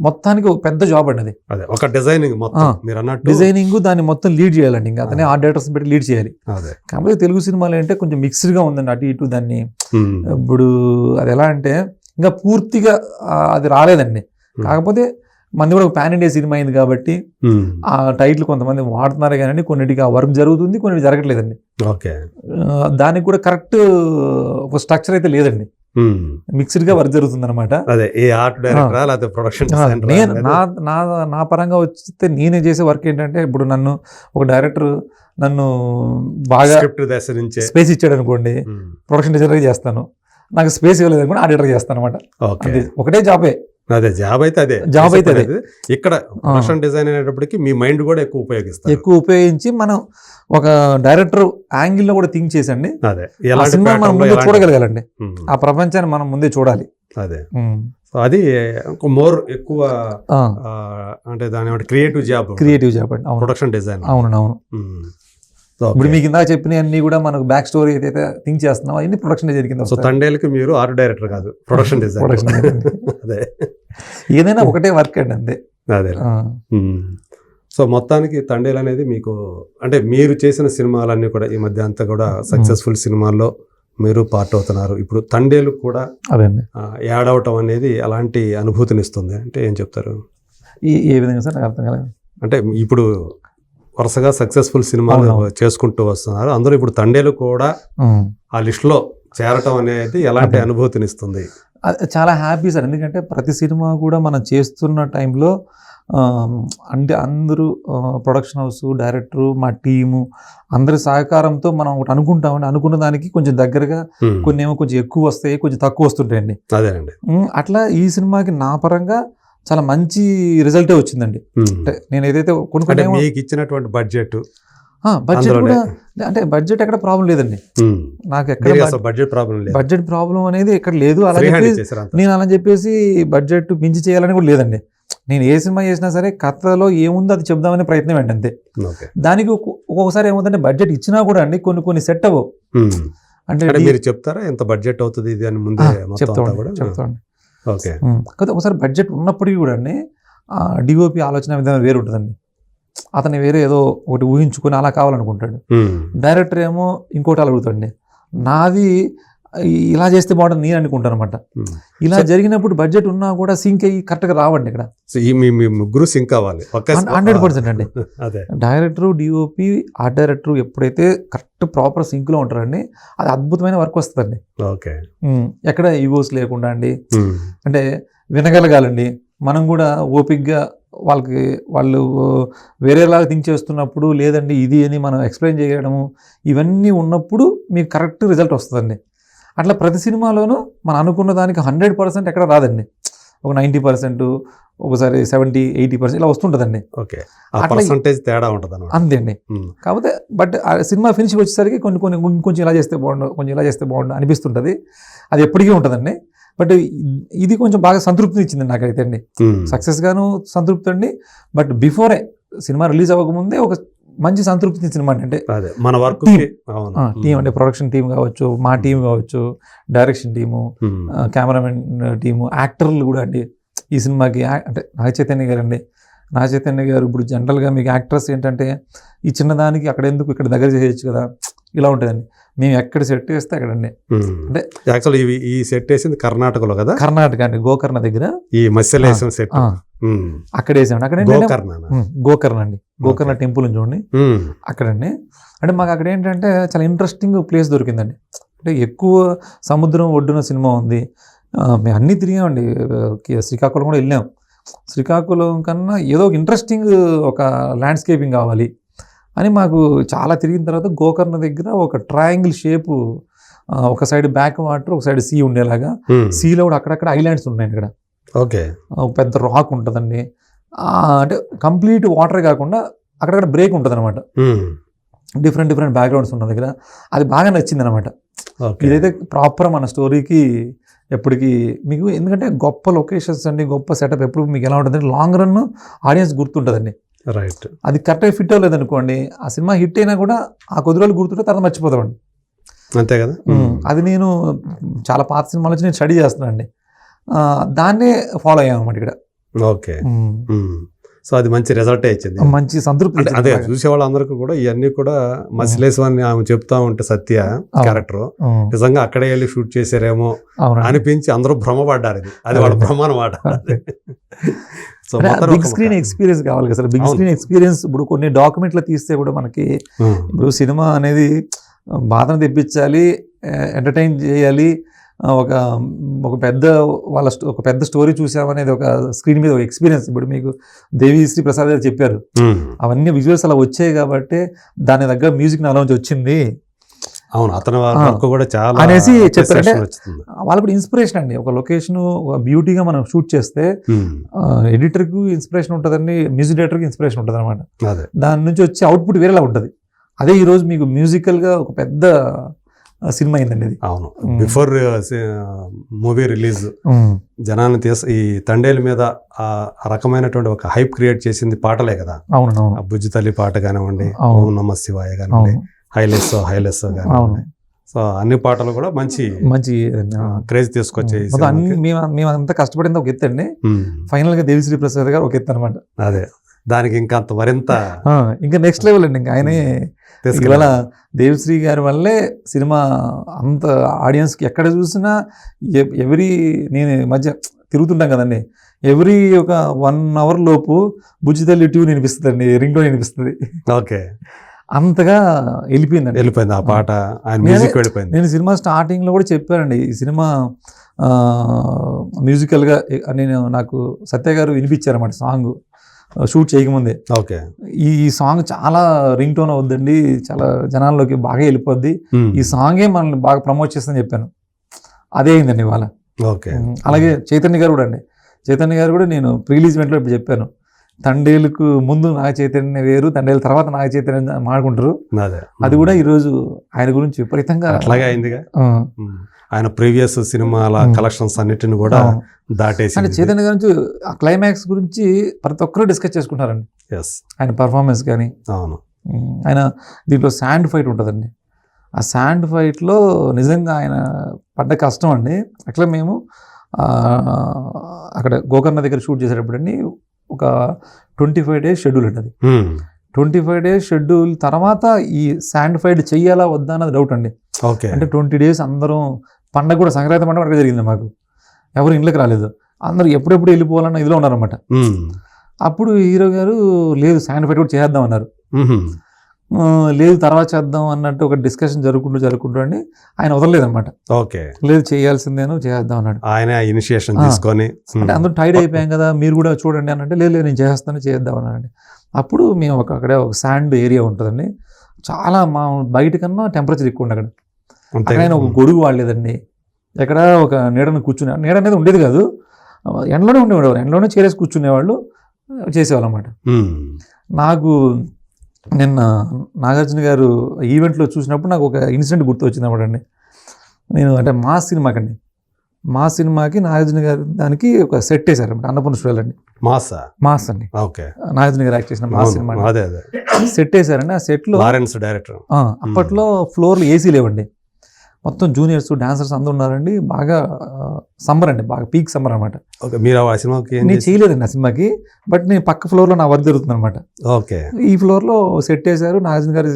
S2: మొత్తానికి ఒక పెద్ద జాబ్ అండి అది.
S1: ఒక డిజైనింగ్ మొత్తం మీరు అన్నట్టు
S2: డిజైనింగ్ దాన్ని మొత్తం లీడ్ చేయాలండి. ఇంకా అతనే ఆర్ట్ డైరెక్టర్స్ పెట్టి లీడ్ చేయాలి. కాకపోతే తెలుగు సినిమాలు అంటే కొంచెం మిక్స్డ్గా ఉందండి అటు ఇటు దాన్ని. ఇప్పుడు అది ఎలా అంటే ఇంకా పూర్తిగా అది రాలేదండి. కాకపోతే మంది కూడా ఒక పాన్ ఇండియా సినిమా అయింది కాబట్టి ఆ టైటిల్ కొంతమంది వాడుతున్నారు కానీ కొన్నిటికి ఆ వర్క్ జరుగుతుంది, కొన్నిటి జరగట్లేదండి. దానికి కూడా కరెక్ట్ ఒక స్ట్రక్చర్ అయితే లేదండి. మిక్స్డ్ గా వర్క్ జరుగుతుంది అనమాట. నా పరంగా వస్తే నేనే చేసే వర్క్ ఏంటంటే ఇప్పుడు ఒక డైరెక్టర్ నన్ను బాగా స్పేస్ ఇచ్చాడు అనుకోండి, ప్రొడక్షన్ డిజైనర్ చేస్తాను. నాకు స్పేస్ ఇవ్వలేదు అనుకోండి, ఆర్ట్ డైరెక్టర్ చేస్తాను అనమాట. ఒకటే జాబే.
S1: జాబ్ అయితే అదే. ఇక్కడ ప్రొడక్షన్ డిజైన్ అనేటప్పటికి మీ మైండ్ కూడా ఎక్కువ
S2: ఉపయోగించి మనం ఒక డైరెక్టర్ యాంగిల్లో కూడా థింక్ చేసండి. సినిమా మనం ముందే చూడగలగాలండి. ఆ ప్రపంచాన్ని మనం ముందే చూడాలి.
S1: అదే అది మోర్ ఎక్కువ అంటే దాని క్రియేటివ్ జాబ్
S2: అండి.
S1: Production design.
S2: అవును. ఇప్పుడు మీకు ఇందాక చెప్పిన అన్ని కూడా మనకు బ్యాక్ స్టోరీ ఏదైతే థింక్ చేస్తున్నాం అన్ని ప్రొడక్షన్ జరిగింది.
S1: సో తండేల్కి మీరు ఆర్ట్ డైరెక్టర్ కాదు, ప్రొడక్షన్ డిజైనర్. అదే
S2: ఏదైనా ఒకటే వర్క్ అండి అంతే.
S1: అదే. సో మొత్తానికి తండేల్ అనేది మీకు అంటే మీరు చేసిన సినిమాలన్నీ కూడా ఈ మధ్య అంతా కూడా సక్సెస్ఫుల్ సినిమాల్లో మీరు పార్ట్ అవుతున్నారు. ఇప్పుడు తండేలు కూడా
S2: అదండి
S1: యాడ్ అవటం అనేది అలాంటి అనుభూతినిస్తుంది అంటే ఏం చెప్తారు?
S2: ఏ విధంగా సార్ నాకు అర్థం కాలేదు.
S1: అంటే ఇప్పుడు వరుసగా సక్సెస్ఫుల్ సినిమాలు చేసుకుంటూ వస్తున్నారు, అందరూ ఇప్పుడు తండేలు కూడా ఆ లిస్ట్లో చేరటం అనేది ఎలాంటి అనుభూతినిస్తుంది?
S2: చాలా హ్యాపీ సార్. ఎందుకంటే ప్రతి సినిమా కూడా మనం చేస్తున్న టైంలో అంటే అందరూ ప్రొడక్షన్ హౌస్, డైరెక్టరు, మా టీము అందరి సహకారంతో మనం ఒకటి అనుకుంటామండి. అనుకున్న దానికి కొంచెం దగ్గరగా కొన్ని ఏమో కొంచెం ఎక్కువ వస్తాయి, కొంచెం తక్కువ వస్తుంటాయండి.
S1: అదేనండి.
S2: అట్లా ఈ సినిమాకి నా పరంగా చాలా మంచి రిజల్టే వచ్చిందండి. అంటే నేను ఏదైతే
S1: కొనుక్కుంటే మీకు ఇచ్చినటువంటి బడ్జెట్
S2: కూడా అంటే బడ్జెట్ ఎక్కడ ప్రాబ్లం లేదండి. నాకు ఎక్కడ బడ్జెట్ ప్రాబ్లం అనేది ఎక్కడ లేదు. అలాగే నేను అలా చెప్పేసి బడ్జెట్ మించి చేయాలని కూడా లేదండి. నేను ఏ సినిమా చేసినా సరే కథలో ఏముందో అది చెప్దామనే ప్రయత్నం ఏంటి అంతే. దానికి ఒక్కొక్కసారి ఏమవుతుందంటే బడ్జెట్ ఇచ్చినా కూడా అండి కొన్ని సెట్ అవ్వవు. అంటే
S1: మీరు చెప్తారా ఎంత బడ్జెట్ అవుతుంది ఇది అని ముందే?
S2: చెప్తాండి. ఒకసారి బడ్జెట్ ఉన్నప్పటికీ కూడా అండి డిఓపి ఆలోచన విధానం వేరు ఉంటుందండి. అతను వేరే ఏదో ఒకటి ఊహించుకొని అలా కావాలనుకుంటాడు. డైరెక్టర్ ఏమో ఇంకోటి అడుగుతాడండి. నాది ఇలా చేస్తే బాగుంటుంది నేను అనుకుంటాను అనమాట. ఇలా జరిగినప్పుడు బడ్జెట్ ఉన్నా కూడా సింక్ అయ్యి కరెక్ట్గా రావండి. ఇక్కడ
S1: ముగ్గురు సింక్ అవ్వాలి
S2: 100% అండి. డైరెక్టరు, డిఓపి, ఆర్ట్ డైరెక్టర్ ఎప్పుడైతే కరెక్ట్ ప్రాపర్ సింక్లో ఉంటారండి అది అద్భుతమైన వర్క్ వస్తుందండి. ఎక్కడ ఈగోస్ లేకుండా అండి. అంటే వినగలగాలండి. మనం కూడా ఓపిక్గా వాళ్ళు వేరేలాగా థింక్ చేస్తున్నప్పుడు లేదండి ఇది అని మనం ఎక్స్ప్లెయిన్ చేయడము ఇవన్నీ ఉన్నప్పుడు మీకు కరెక్ట్ రిజల్ట్ వస్తుందండి. అట్లా ప్రతి సినిమాలోనూ మనం అనుకున్న దానికి 100% ఎక్కడ రాదండి. ఒక 90%, ఒకసారి 70-80% ఇలా వస్తుంటుందండి.
S1: తేడా ఉంటుంది
S2: అంతే అండి. కాకపోతే బట్ ఆ సినిమా ఫినిష్ వచ్చేసరికి కొంచెం ఇలా చేస్తే బాగుండు, కొంచెం ఇలా చేస్తే బాగుండు అనిపిస్తుంటుంది. అది ఎప్పటికీ ఉంటుందండి. బట్ ఇది కొంచెం బాగా సంతృప్తి ఇచ్చింది నాకైతే అండి. సక్సెస్ గాను సంతృప్తి అండి. బట్ బిఫోరే సినిమా రిలీజ్ అవ్వకముందే ఒక మంచి సంతృప్తి సినిమా అంటే
S1: మన వర్క్
S2: టీం అంటే ప్రొడక్షన్ టీం కావచ్చు, మా టీం కావచ్చు, డైరెక్షన్ టీము, కెమెరామెన్ టీము, యాక్టర్లు కూడా అండి. ఈ సినిమాకి అంటే నాగచైతన్య గారు అండి. నాగచైతన్య గారు ఇప్పుడు జనరల్గా మీకు యాక్టర్స్ ఏంటంటే ఈ చిన్నదానికి అక్కడ ఎందుకు ఇక్కడ దగ్గర చేయొచ్చు కదా ఇలా ఉంటుందండి. మేము ఎక్కడ సెట్ చేస్తే అక్కడండి. అంటే
S1: యాక్చువల్లీ ఈ సెట్ వేసింది కర్ణాటకలో కదా?
S2: కర్ణాటక అండి, గోకర్ణ దగ్గర
S1: ఈ మత్స్యలేశం సెట్
S2: అక్కడ వేసామండి. అక్కడ గోకర్ణ అండి, గోకర్ణ టెంపుల్ చూడండి అక్కడండి. అంటే మాకు అక్కడ ఏంటంటే చాలా ఇంట్రెస్టింగ్ ప్లేస్ దొరికిందండి. అంటే ఎక్కువ సముద్రం ఒడ్డున సినిమా ఉంది. మేము అన్నీ తిరిగామండి. శ్రీకాకుళం కూడా వెళ్ళాం. శ్రీకాకుళం కన్నా ఏదో ఒక ఇంట్రెస్టింగ్ ఒక ల్యాండ్స్కేపింగ్ కావాలి అని మాకు చాలా తిరిగిన తర్వాత గోకర్ణ దగ్గర ఒక ట్రయాంగిల్ షేపు, ఒక సైడ్ బ్యాక్ వాటర్, ఒక సైడ్ సీ ఉండేలాగా, సీలో కూడా అక్కడక్కడ ఐలాండ్స్ ఉన్నాయి ఇక్కడ.
S1: ఓకే.
S2: పెద్ద రాక్ ఉంటుందండి. అంటే కంప్లీట్ వాటర్ కాకుండా అక్కడక్కడ బ్రేక్ ఉంటుంది అనమాట. డిఫరెంట్ బ్యాక్గ్రౌండ్స్ ఉన్న దగ్గర అది బాగా నచ్చింది అనమాట. ఇదైతే ప్రాపర్ మన స్టోరీకి ఎప్పటికీ మీకు, ఎందుకంటే గొప్ప లొకేషన్స్ అండి, గొప్ప సెటప్ ఎప్పుడు మీకు ఎలా ఉంటుంది లాంగ్ రన్ ఆడియన్స్ గుర్తుంటుందండి.
S1: రైట్.
S2: అది కరెక్ట్గా ఫిట్ అవ్వలేదనుకోండి ఆ సినిమా హిట్ అయినా కూడా ఆ కొద్ది రోజులు గుర్తుంటే తర్వాత మర్చిపోతామండి.
S1: అంతే కదా.
S2: అది నేను చాలా పాత సినిమాల నుంచి నేను స్టడీ చేస్తున్నానండి. దాన్నే ఫాలో అయ్యామన్నమాట ఇక్కడ.
S1: ఓకే. సో అది మంచి రిజల్టే ఇచ్చింది,
S2: మంచి సంతృప్తి.
S1: అదే చూసే వాళ్ళందరికీ కూడా ఇవన్నీ కూడా మసిలేశ్వని ఆమె చెప్తా ఉంటే సత్య క్యారెక్టర్ నిజంగా అక్కడే వెళ్ళి షూట్ చేశారేమో అనిపించి అందరూ భ్రమపడ్డారు. అది వాళ్ళ భ్రమ అన్నమాట.
S2: బిగ్ స్క్రీన్ ఎక్స్పీరియన్స్ కావాలి కదా సార్. బిగ్ స్క్రీన్ ఎక్స్పీరియన్స్ ఇప్పుడు కొన్ని డాక్యుమెంట్లు తీస్తే కూడా మనకి ఇప్పుడు సినిమా అనేది బాధను తెప్పించాలి, ఎంటర్టైన్ చేయాలి, ఒక పెద్ద స్టోరీ చూసామనేది ఒక స్క్రీన్ మీద ఒక ఎక్స్పీరియన్స్. ఇప్పుడు మీకు దేవిశ్రీ ప్రసాద్ గారు చెప్పారు అవన్నీ విజువల్స్ అలా వచ్చాయి కాబట్టి దాని దగ్గర మ్యూజిక్ నాలోంచి వచ్చింది.
S1: అవును, అతను కూడా చాలా
S2: అనేసి చెప్పారంటే వాళ్ళకు కూడా ఇన్స్పిరేషన్ అండి. ఒక లొకేషన్ బ్యూటీగా మనం షూట్ చేస్తే ఎడిటర్కి ఇన్స్పిరేషన్ ఉంటుందండి, మ్యూజిక్ డైరెక్టర్కి ఇన్స్పిరేషన్ ఉంటుంది అనమాట. దాని నుంచి వచ్చే అవుట్పుట్ వేరేలా ఉంటుంది. అదే ఈరోజు మీకు మ్యూజికల్గా ఒక పెద్ద సినిమా అయిందండి అది.
S1: అవును, బిఫోర్ మూవీ రిలీజ్ జనాన్ని ఈ తండేల మీద ఆ రకమైనటువంటి ఒక హైప్ క్రియేట్ చేసింది పాటలే కదా.
S2: అవును,
S1: ఆ బుజ్జి తల్లి పాట కానివ్వండి,
S2: అవును.
S1: ఓం నమ శివాయ కానివ్వండి, హైలెస్ కానివ్వండి. సో అన్ని పాటలు కూడా మంచి క్రేజ్ తీసుకొచ్చాయి.
S2: మేమంతా కష్టపడింది ఒక ఎత్తు అండి, ఫైనల్ గా దేవిశ్రీ ప్రసాద్ గారు ఒక ఎత్తు అనమాట.
S1: అదే దానికి ఇంకా అంత మరింత
S2: ఇంకా నెక్స్ట్ లెవెల్ అండి. ఇంకా ఆయనే ఇవాళ దేవిశ్రీ గారి వల్లే సినిమా అంత ఆడియన్స్కి ఎక్కడ చూసినా నేను మధ్య తిరుగుతుంటాం కదండి, ఎవ్రీ ఒక 1 hour లోపు బుజ్జి తల్లి ట్యూన్ వినిపిస్తుందండి, రింగ్ టోన్ వినిపిస్తుంది.
S1: ఓకే,
S2: అంతగా వెళ్ళిపోయింది
S1: ఆ పాట, ఆయన మ్యూజిక్ వెళ్ళిపోయింది.
S2: నేను సినిమా స్టార్టింగ్లో కూడా చెప్పానండి, ఈ సినిమా మ్యూజికల్గా నాకు సత్య గారు వినిపించారన్నమాట సాంగ్ షూట్ చేయకముందే.
S1: ఓకే,
S2: ఈ సాంగ్ చాలా రింగ్ టోన్ అవుద్దండి, చాలా జనాల్లోకి బాగా వెళ్ళిపోద్ది, ఈ సాంగే మనల్ని బాగా ప్రమోట్ చేస్తుందని చెప్పాను. అదే అయిందండి ఇవాళ.
S1: ఓకే,
S2: అలాగే చైతన్య గారు కూడా అండి, చైతన్య గారు కూడా నేను ప్రీలీజ్ ఈవెంట్లో ఇప్పుడు చెప్పాను, తండేలుకు ముందు నాగ చైతన్య వేరు, తండేలు తర్వాత నాగ చైతన్య మాడుకుంటారు. అది కూడా ఈరోజు ఆయన గురించి విపరీతంగా
S1: అట్లాగే అయిందిగా. ఆయన ప్రీవియస్ సినిమాల కలెక్షన్స్ అన్నిటిని కూడా దాటేసి,
S2: అంటే చైతన్య గురించి ఆ క్లైమాక్స్ గురించి ప్రతి ఒక్కరు డిస్కస్ చేసుకుంటారండి. ఆయన పర్ఫార్మెన్స్ కానీ.
S1: అవును,
S2: ఆయన దీంట్లో శాండ్ ఫైట్ ఉంటుందండి, ఆ శాండ్ ఫైట్లో నిజంగా ఆయన పడ్డ కష్టం అండి. అట్లా మేము అక్కడ గోకర్ణ దగ్గర షూట్ చేసేటప్పుడు అండి ఒక 25 days షెడ్యూల్ అండి. అది 25 days షెడ్యూల్ తర్వాత ఈ శాండ్ ఫైట్ చెయ్యాలా వద్దా అన్నది డౌట్ అండి. అంటే 20 days అందరం పండగ కూడా, సంక్రాంతి పండుగ కూడా జరిగింది మాకు, ఎవరు ఇంట్లోకి రాలేదు, అందరూ ఎప్పుడెప్పుడు వెళ్ళిపోవాలన్న ఇదిలో ఉన్నారన్నమాట. అప్పుడు హీరో గారు లేదు శాండ్ ఫైట్ కూడా చేద్దాం అన్నారు. లేదు తర్వాత చేద్దాం అన్నట్టు ఒక డిస్కషన్ జరుగుకుంటూ అండి ఆయన వదలలేదన్నమాట.
S1: ఓకే,
S2: లేదు చేయాల్సిందేనో చేద్దాం అన్నాడు.
S1: ఆయన ఇనిషియేషన్ తీసుకొని,
S2: అంటే అందరూ టైర్డ్ అయిపోయాం కదా, మీరు కూడా చూడండి అని అంటే లేదు నేను చేద్దాం అన్నానండి. అప్పుడు మేము అక్కడ ఒక శాండ్ ఏరియా ఉంటుందండి, చాలా మా బయట కన్నా టెంపరేచర్ ఎక్కువ ఉండే అక్కడ ఆయన ఒక గొడుగు వాడలేదండి, ఎక్కడ ఒక నీడ అనేది ఉండేది కాదు, ఎండలోనే ఉండేవాడు, ఎండలోనే చేరేసి కూర్చునేవాళ్ళు, చేసేవాళ్ళు అన్నమాట. నాకు నిన్న నాగార్జున గారు ఈవెంట్లో చూసినప్పుడు నాకు ఒక ఇన్సిడెంట్ గుర్తు వచ్చింది అన్నమాట అండి. నేను అంటే మా సినిమాకి నాగార్జున గారు దానికి ఒక సెట్ వేశారు అనమాట, అన్నపూర్ణ స్టూడియోలో అండి. మాస్ అండి, నాగార్జున గారు యాక్ట్ చేసిన మాస్ సినిమా సెట్ వేశారండి. ఆ సెట్లో
S1: డైరెక్టర్
S2: అప్పట్లో ఫ్లోర్లు ఏసీ లేవండి, మొత్తం జూనియర్స్ డాన్సర్స్ అందరూ ఉన్నారండి, బాగా సమ్మర్ అండి, బాగా పీక్ సమ్మర్ అనమాట. నేను చేయలేదండి ఆ సినిమాకి, బట్ నేను పక్క ఫ్లోర్లో నా వర్క్ జరుగుతుంది అనమాట.
S1: ఓకే,
S2: ఈ ఫ్లోర్లో సెట్ వేశారు, నాగార్జున గారి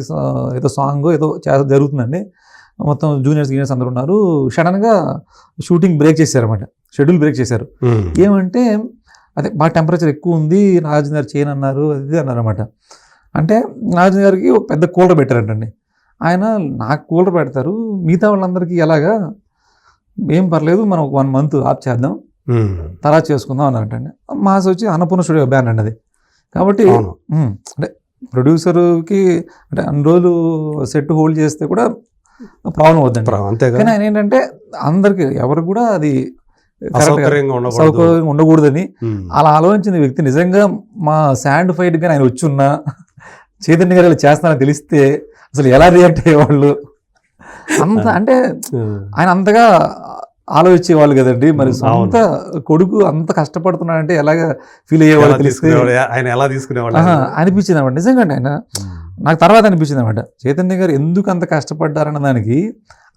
S2: ఏదో సాంగ్ ఏదో జరుగుతుందండి, మొత్తం జూనియర్స్ అందరూ ఉన్నారు. సడన్గా షూటింగ్ బ్రేక్ చేశారన్నమాట, షెడ్యూల్ బ్రేక్ చేశారు. ఏమంటే అదే బాగా టెంపరేచర్ ఎక్కువ ఉంది, నాగార్జున గారు చేయను అన్నారు, అది అన్నారన్నమాట. అంటే నాగార్జున గారికి ఒక పెద్ద కూలర్ పెట్టారంటండి. ఆయన నాకు కూలర్ పెడతారు, మిగతా వాళ్ళందరికీ ఎలాగా, ఏం పర్లేదు మనం 1 month ఆఫ్ చేద్దాం, తర్వాత చేసుకుందాం అన్నారంటండి. మాస్ వచ్చి అన్నపూర్ణ స్టూడియో బ్యాన్ అండి అది. కాబట్టి అంటే ప్రొడ్యూసర్కి అంటే అన్ని రోజులు సెట్ హోల్డ్ చేస్తే కూడా ప్రాబ్లం అవుతుంది. కానీ ఆయన ఏంటంటే అందరికి ఎవరికి కూడా అది సౌకర్యంగా ఉండకూడదని అలా ఆలోచించిన వ్యక్తి. నిజంగా మా శాండ్ ఫైట్ కానీ ఆయన వచ్చి ఉన్నా, చైతన్య గారు ఇలా చేస్తానని తెలిస్తే అసలు ఎలా రియాక్ట్ అయ్యేవాళ్ళు, అంత అంటే ఆయన అంతగా ఆలోచించేవాళ్ళు కదండి. మరి సొంత కొడుకు అంత కష్టపడుతున్నాడంటే ఎలాగ ఫీల్ అయ్యేవాళ్ళు తెలిస్తే
S1: ఆయన ఎలా తీసుకునేవాళ్ళు
S2: అనిపించింది అనమాట. నిజంగా ఆయన నాకు తర్వాత అనిపించింది అనమాట, చైతన్య గారు ఎందుకు అంత కష్టపడ్డారన్న దానికి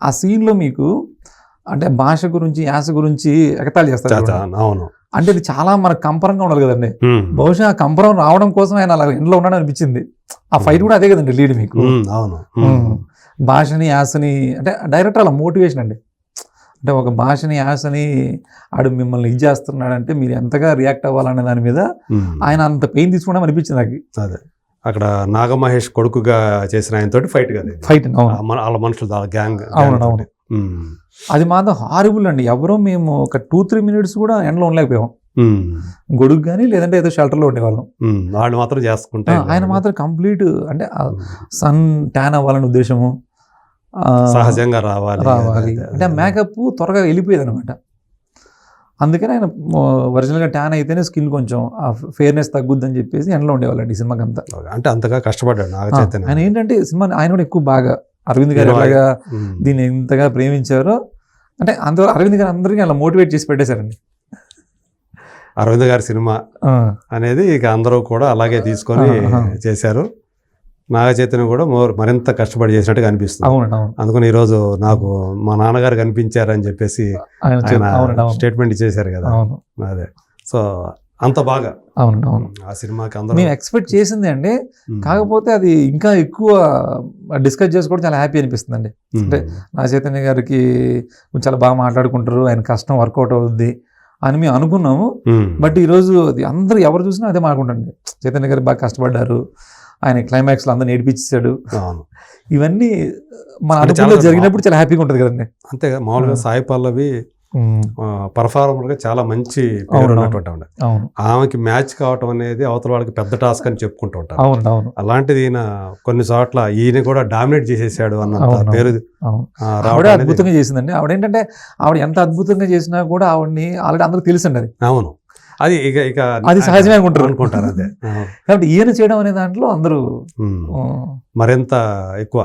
S2: ఆ సీన్లో మీకు అంటే భాష గురించి, యాస గురించి ఎగతాళి చేస్తారు.
S1: అవును,
S2: అంటే ఇది చాలా మనకు కంపరంగా ఉండాలి కదండి. బహుశా ఆ కంపరం రావడం కోసం ఆయన అలా ఎండలో ఉన్నాడు అనిపించింది. ఆ ఫైట్ కూడా అదే కదండి లీడ్ మీకు.
S1: అవును,
S2: భాషని యాసని అంటే డైరెక్టర్ అలా మోటివేషన్ అండి. అంటే ఒక భాషని యాసని ఆడు మిమ్మల్ని ఇది చేస్తున్నాడంటే మీరు ఎంతగా రియాక్ట్ అవ్వాలనే దాని మీద ఆయన అంత పెయిన్ తీసుకున్నాం అనిపించింది నాకు.
S1: అదే అక్కడ నాగమహేష్ కొడుకుగా చేసిన ఆయన తోటి ఫైట్ వాళ్ళ మనుషులు గ్యాంగ్.
S2: అవును, అది మాత్రం హారిబుల్ అండి. ఎవరో మేము ఒక 2-3 minutes కూడా ఎండలో ఉండలేకపోయాం, గొడుగు కానీ లేదంటే ఏదో షెల్టర్లో ఉండేవాళ్ళం.
S1: వాళ్ళు మాత్రం చేసుకుంటే
S2: ఆయన మాత్రం కంప్లీట్ అంటే సన్ ట్యాన్ అవ్వాలని ఉద్దేశము,
S1: సహజంగా రావాలి
S2: అంటే మేకప్ త్వరగా వెళ్ళిపోయేది అనమాట. అందుకని ఆయన ఒరిజినల్గా ట్యాన్ అయితేనే స్కిన్ కొంచెం ఫెయిర్నెస్ తగ్గుద్దని చెప్పేసి ఎండలో ఉండేవాళ్ళండి ఈ సినిమాకి అంతా.
S1: అంటే అంతగా కష్టపడ్డాడు నాగ చైతన్య.
S2: ఆయన ఏంటంటే సినిమా ఆయన కూడా ఎక్కువ బాగా అరవింద్ గారు
S1: వినోద్.
S2: ఎలాగా
S1: ఉమ్.
S2: దీన్ని ఇంతగా ప్రేమించారో అంటే అందరూ అరవింద్ గారు అందరికీ అలా మోటివేట్ చేసి పెట్టేశారండి.
S1: అరవింద్ గారి సినిమా
S2: ఆ,
S1: అనేది ఇక అందరూ కూడా అలాగే తీసుకొని
S2: ఆహా.
S1: చేశారు. నాగ చైతన్య కూడా మరింత కష్టపడి చేసినట్టుగా అనిపిస్తుంది.
S2: అవునండి అవును
S1: అందుకని ఈరోజు నాకు మా నాన్నగారు కనిపించారని చెప్పేసి ఆయన
S2: అవునండి అవును
S1: స్టేట్మెంట్ ఇచ్చేశారు కదా.
S2: అవును
S1: అదే సో అంత బాగా
S2: అవునండి అవును
S1: ఆ సినిమాకి అందరూ
S2: మేము ఎక్స్పెక్ట్ చేసింది అండి. కాకపోతే అది ఇంకా ఎక్కువ డిస్కస్ చేసుకోవడం చాలా హ్యాపీ అనిపిస్తుంది అండి. అంటే నా చైతన్య గారికి చాలా బాగా మాట్లాడుకుంటారు, ఆయన కష్టం వర్కౌట్ అవుద్ది అని మేము అనుకున్నాము. బట్ ఈరోజు అది అందరూ ఎవరు చూసినా అదే మాట్లాడుకుంటారండి. చైతన్య గారు బాగా కష్టపడ్డారు, ఆయన క్లైమాక్స్లో అందరూ నేర్పించాడు.
S1: అవును
S2: ఇవన్నీ మన
S1: అంటే
S2: అనుభవంలో
S1: చాలా
S2: జరిగినప్పుడు చాలా హ్యాపీగా ఉంటుంది కదండి.
S1: అంతే మామూలుగా సాయి పల్లవి పర్ఫార్మర్ గా చాలా మంచి పేరు
S2: అవును,
S1: ఉన్నటువంటి ఆవిడ.
S2: అవును
S1: ఆమెకి మ్యాచ్ కావటం అనేది అవతల వాళ్ళకి పెద్ద టాస్క్ అని చెప్పుకుంటూ ఉంటారు.
S2: అవును అవును
S1: అలాంటిది ఈయన కొన్ని చోట్ల ఈయన కూడా డామినేట్ చేసేసాడు అన్నంత
S2: అవును,
S1: పేరు
S2: అవును ఆవిడ
S1: రావడం అనేది.
S2: అద్భుతంగా చేసిందండి. ఆవిడ ఏంటంటే ఆవిడ ఎంత అద్భుతంగా చేసినా కూడా ఆవిడని ఆల్రెడీ అందరికి తెలుసండి అది.
S1: అవును అది ఇక ఇక
S2: అది సహజమే అనుకుంటారు.
S1: అనుకుంటారు అదే. అవును.
S2: కాబట్టి ఈయన చేయడం అనే దాంట్లో అందరూ
S1: ఉమ్.
S2: ఆ,
S1: మరింత ఎక్కువ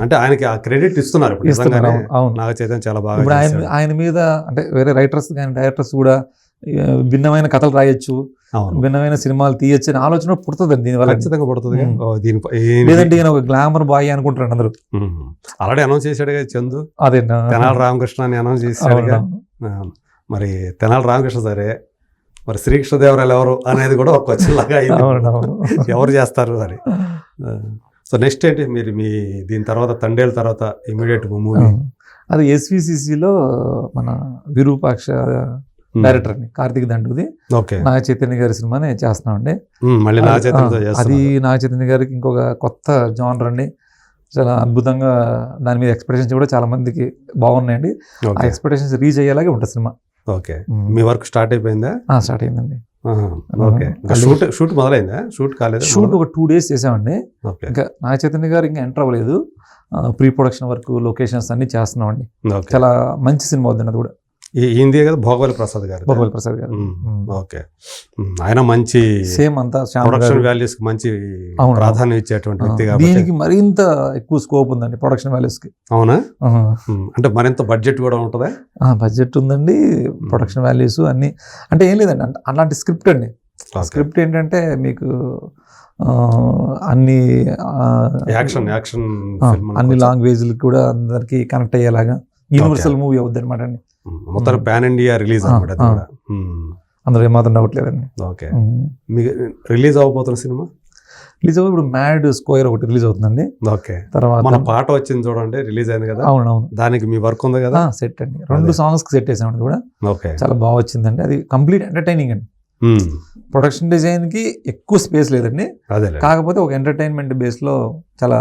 S1: అంటే ఆయనకి ఆ క్రెడిట్ ఇస్తున్నారు ఇప్పుడు
S2: ఇస్తున్నారు.
S1: నిజంగానే.
S2: అవును, అవును
S1: నాగ చైతన్య చాలా బాగా
S2: ఇప్పుడు ఆయన
S1: చేశాడు.
S2: ఆయన మీద అంటే వేరే రైటర్స్ కానీ డైరెక్టర్స్ కూడా భిన్నమైన కథలు రాయొచ్చు,
S1: అవును
S2: భిన్నమైన సినిమాలు తీయొచ్చు అనే ఆలోచన పుడుతుంది దీనివల్ల.
S1: ఖచ్చితంగా పడుతుంది.
S2: ఉమ్. లేదంటే ఈయన ఒక గ్లామర్ బాయ్ అనుకుంటారు అందరూ.
S1: ఆల్రెడీ అనౌన్స్ చేశాడు కదా చందు,
S2: అదే
S1: తెనాలి రామకృష్ణ అని అనౌన్స్ చేశాడు. మరి తెనాలి రామకృష్ణ సరే, మరి శ్రీకృష్ణదేవరాయలు ఎవరు అనేది కూడా ఒక క్వశ్చన్ లాగా అయింది. ఎవరు చేస్తారు అని. సో నెక్స్ట్ ఏంటి మీరు మీ దీని తర్వాత తండేళ్ళ తర్వాత ఇమీడియట్ మూవీ?
S2: అది ఎస్విసిసిలో మన విరూపాక్ష డైరెక్టర్ అండి, కార్తీక్ దండుది.
S1: ఓకే
S2: నాగ చైతన్య గారి సినిమానే చేస్తున్నామండి.
S1: మళ్ళీ నాగ చైతన్యతో
S2: అది
S1: చేస్తున్నారు.
S2: నాగ చైతన్య గారికి ఇంకొక కొత్త జానర్ అండి. చాలా అద్భుతంగా దాని మీద ఎక్స్పెక్టేషన్స్ కూడా చాలా మందికి బాగున్నాయండి. ఆ
S1: ఓకే
S2: ఎక్స్పెక్టేషన్స్ రీచ్ అయ్యేలాగే ఉంటుంది సినిమా.
S1: ఓకే మీ వర్క్ స్టార్ట్ అయిపోయిందా?
S2: స్టార్ట్ అయిందండి.
S1: ఓకే షూట్ మొదలైందా? షూట్ కాలేదు?
S2: షూట్ ఒక 2 days చేసామండి.
S1: ఓకే
S2: ఇంకా నాగ చైతన్య గారు ఇంకా ఎంటర్ అవ్వలేదు. ప్రీ ప్రొడక్షన్ వర్క్, లొకేషన్స్ అన్ని చేస్తున్నామండి.
S1: ఓకే
S2: చాలా మంచి సినిమా అవుతుంది అది కూడా.
S1: హిందీ కదా, భోగవలి ప్రసాద్ గారు.
S2: భోగవల్ ప్రసాద్ గారు.
S1: ఓకే ఆయన మంచి
S2: సేమ్ అంతా శ్యామ్
S1: ప్రొడక్షన్
S2: గారు.
S1: వాల్యూస్ కి మంచి
S2: అవును.
S1: ప్రాధాన్యం ఇచ్చేటువంటి వ్యక్తి కాబట్టి.
S2: దీనికి మరింత ఎక్కువ స్కోప్ ఉందండి ప్రొడక్షన్ వాల్యూస్ కి.
S1: అవునా? అంటే మరింత బడ్జెట్ కూడా ఉంటుందా?
S2: బడ్జెట్ ఉందండి, ప్రొడక్షన్ వాల్యూస్ అన్ని. అంటే ఏం లేదండి, అలాంటి స్క్రిప్ట్ అండి. స్క్రిప్ట్ ఏంటంటే మీకు అన్ని
S1: యాక్షన్
S2: అన్ని లాంగ్వేజ్లు కూడా అందరికి కనెక్ట్ అయ్యేలాగా యూనివర్సల్ మూవీ అవుద్ది అనమాట అండి.
S1: మొత్తం పాన్ ఇండియా రిలీజ్ అనమాట అది కూడా.
S2: అందులో ఏమాత్రం డౌట్ లేదండి.
S1: ఓకే మీకు రిలీజ్ అవ్వబోతున్న సినిమా?
S2: రిలీజ్ అవ్వ ఇప్పుడు మ్యాడ్ స్క్వేర్ ఒకటి రిలీజ్ అవుతుందండి.
S1: ఓకే
S2: తర్వాత
S1: మన పాట వచ్చింది చూడండి, రిలీజ్ అయింది కదా.
S2: అవునవును
S1: దానికి మీ వర్క్ ఉంది కదా?
S2: సెట్ అండి, 2 songs సెట్ చేసామండి కూడా.
S1: ఓకే
S2: చాలా బాగా వచ్చిందండి. అది కంప్లీట్ ఎంటర్టైనింగ్ అండి. ప్రొడక్షన్ డిజైన్ కి ఎక్కువ స్పేస్ లేదండి,
S1: అదే
S2: కాకపోతే ఒక ఎంటర్టైన్మెంట్ బేస్ లో చాలా.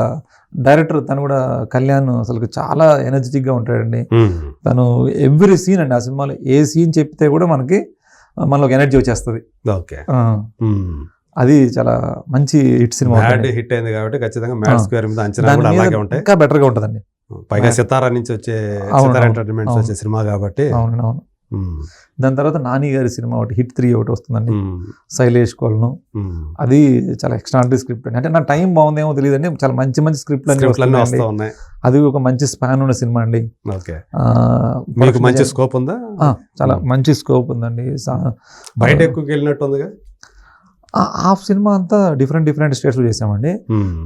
S2: డైరెక్టర్ తను కూడా కళ్యాణ్ అసలు చాలా ఎనర్జెటిక్ గా ఉంటాడండి. తను ఎవ్రీ సీన్ అండి ఆ సినిమాలో ఏ సీన్ చెప్తే కూడా మనలో ఒక ఎనర్జీ వచ్చేస్తుంది.
S1: ఓకే
S2: అది చాలా మంచి హిట్ సినిమా.
S1: హిట్ అయింది కాబట్టి ఖచ్చితంగా మ్యాడ్ స్క్వేర్ మీద అంచనా కూడా అలాగే ఉంటాయి.
S2: ఇంకా బెటర్ గా ఉంటుందండి.
S1: పైగా సితారా నుంచి వచ్చే సితారా ఎంటర్టైన్మెంట్స్ వచ్చే సినిమా కాబట్టి.
S2: అవును. దాని తర్వాత నాని గారి సినిమా ఒకటి హిట్ 3 ఒకటి వస్తుందండి, శైలేష్ కోల్ను. అది చాలా ఎక్స్ట్రాడనరీ స్క్రిప్ట్ అండి. అంటే నా టైం బాగుందేమో తెలియదండి, చాలా మంచి మంచి స్క్రిప్ట్లు
S1: వస్తూ ఉన్నాయి.
S2: అది ఒక మంచి స్పాన్ ఉన్న సినిమా అండి.
S1: ఓకే మీకు మంచి స్కోప్ ఉందా?
S2: చాలా మంచి స్కోప్ ఉందండి.
S1: బయట ఎక్కువ వెళ్ళినట్టు ఉందిగా.
S2: హాఫ్ సినిమా అంతా డిఫరెంట్ స్టేట్స్ లో చేసామండి.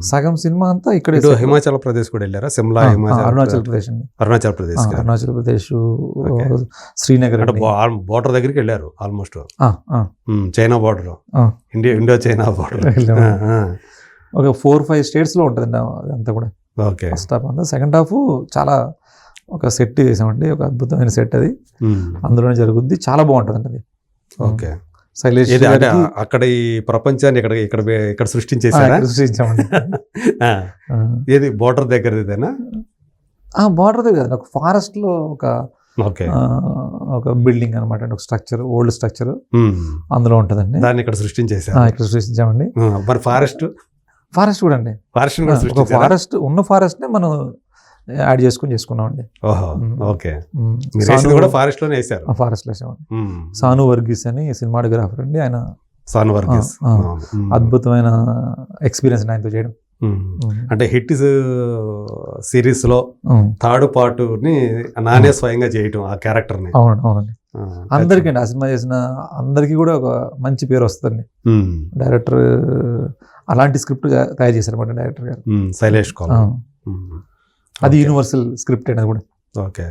S2: సగం సినిమా అంతా ఇక్కడ
S1: హిమాచల్ ప్రదేశ్ కూడా వెళ్ళారా? సిమ్లా,
S2: అరుణాచల్ ప్రదేశ్ అండి.
S1: అరుణాచల్ ప్రదేశ్,
S2: శ్రీనగర్,
S1: బోర్డర్ దగ్గరికి వెళ్ళారు almost. China border, India China border.
S2: ఒక 4-5 స్టేట్స్ లో ఉంటుందండి అదంతా కూడా.
S1: ఓకే
S2: ఫస్ట్ హాఫ్ అంతా. సెకండ్ హాఫ్ చాలా ఒక సెట్ చేసామండి, ఒక అద్భుతమైన సెట్ అది. అందులోనే జరుగుద్ది, చాలా బాగుంటుందండి అది.
S1: ఓకే
S2: శైలేష్
S1: అక్కడ ఈ ప్రపంచాన్ని ఇక్కడ సృష్టించేసామండి. ఏది బోర్డర్ దగ్గరదేనా?
S2: బోర్డర్ దగ్గర ఒక ఫారెస్ట్ లో ఒక బిల్డింగ్ అనమాట, ఒక స్ట్రక్చర్, ఓల్డ్ స్ట్రక్చర్ అందులో ఉంటుందండి.
S1: దాన్ని ఇక్కడ
S2: సృష్టించామండి.
S1: మరి ఫారెస్ట్
S2: కూడా అండి. ఫారెస్ట్ ఉన్న ఫారెస్ట్ నే మనం యాడ్ చేసుకున్నామండి.
S1: ఓకే ఫారెస్ట్ లోనే వేసారు.
S2: ఫారెస్ట్ లో వేసామండి. సాను వర్గీస్ అని సినిమాటోగ్రాఫర్ అండి ఆయన.
S1: సాను వర్గీస్
S2: అద్భుతమైన ఎక్స్పీరియన్స్ ఆయనతో చేయడం.
S1: అంటే హిట్ సిరీస్లో థర్డ్ పార్ట్ని నానే స్వయంగా చేయటం ఆ క్యారెక్టర్ని.
S2: అవునండి అవునండి. అందరికీ అండి ఆ సినిమా చేసిన అందరికీ కూడా ఒక మంచి పేరు వస్తుందండి. డైరెక్టర్ అలాంటి స్క్రిప్ట్ తయారు చేశారన్నమాట డైరెక్టర్ గారు,
S1: శైలేష్ కోల.
S2: అది యూనివర్సల్ స్క్రిప్ట్ అనేది కూడా.
S1: ఓకే.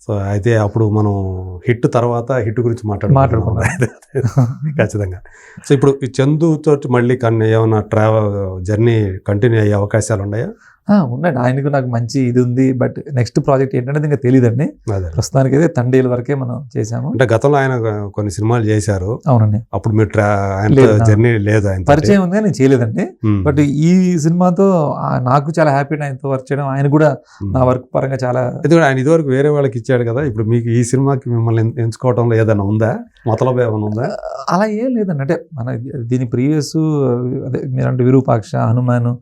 S1: సో అయితే అప్పుడు మనం హిట్ తర్వాత హిట్ గురించి మాట్లాడుకున్నాం ఖచ్చితంగా. సో ఇప్పుడు ఈ చందుతో మళ్ళీ ఏమైనా ట్రావెల్ జర్నీ కంటిన్యూ అయ్యే అవకాశాలు ఉన్నాయా?
S2: ఉన్నాయండి. ఆయనకు నాకు మంచి ఇది ఉంది. బట్ నెక్స్ట్ ప్రాజెక్ట్ ఏంటంటే ఇంకా తెలియదండి. ప్రస్తుతానికి అయితే తండేలు వరకే మనం చేసాము.
S1: అంటే గతంలో ఆయన కొన్ని సినిమాలు చేశారు.
S2: అవునండి.
S1: అప్పుడు మీరు జర్నీ లేదు, ఆయన
S2: పరిచయం ఉంది, నేను చేయలేదండి. బట్ ఈ సినిమాతో నాకు చాలా హ్యాపీ ఆయనతో వర్క్ చేయడం. ఆయన కూడా నా వర్క్ పరంగా చాలా.
S1: ఆయన ఇదివరకు వేరే వాళ్ళకి ఇచ్చాడు కదా, ఇప్పుడు మీకు ఈ సినిమాకి మిమ్మల్ని ఎంచుకోవడంలో ఏదైనా ఉందా, మొదలబో ఏమైనా ఉందా?
S2: అలా ఏం లేదండి. అంటే మన దీని ప్రీవియస్ అదే మీరంటే విరూపాక్ష, హనుమాన్,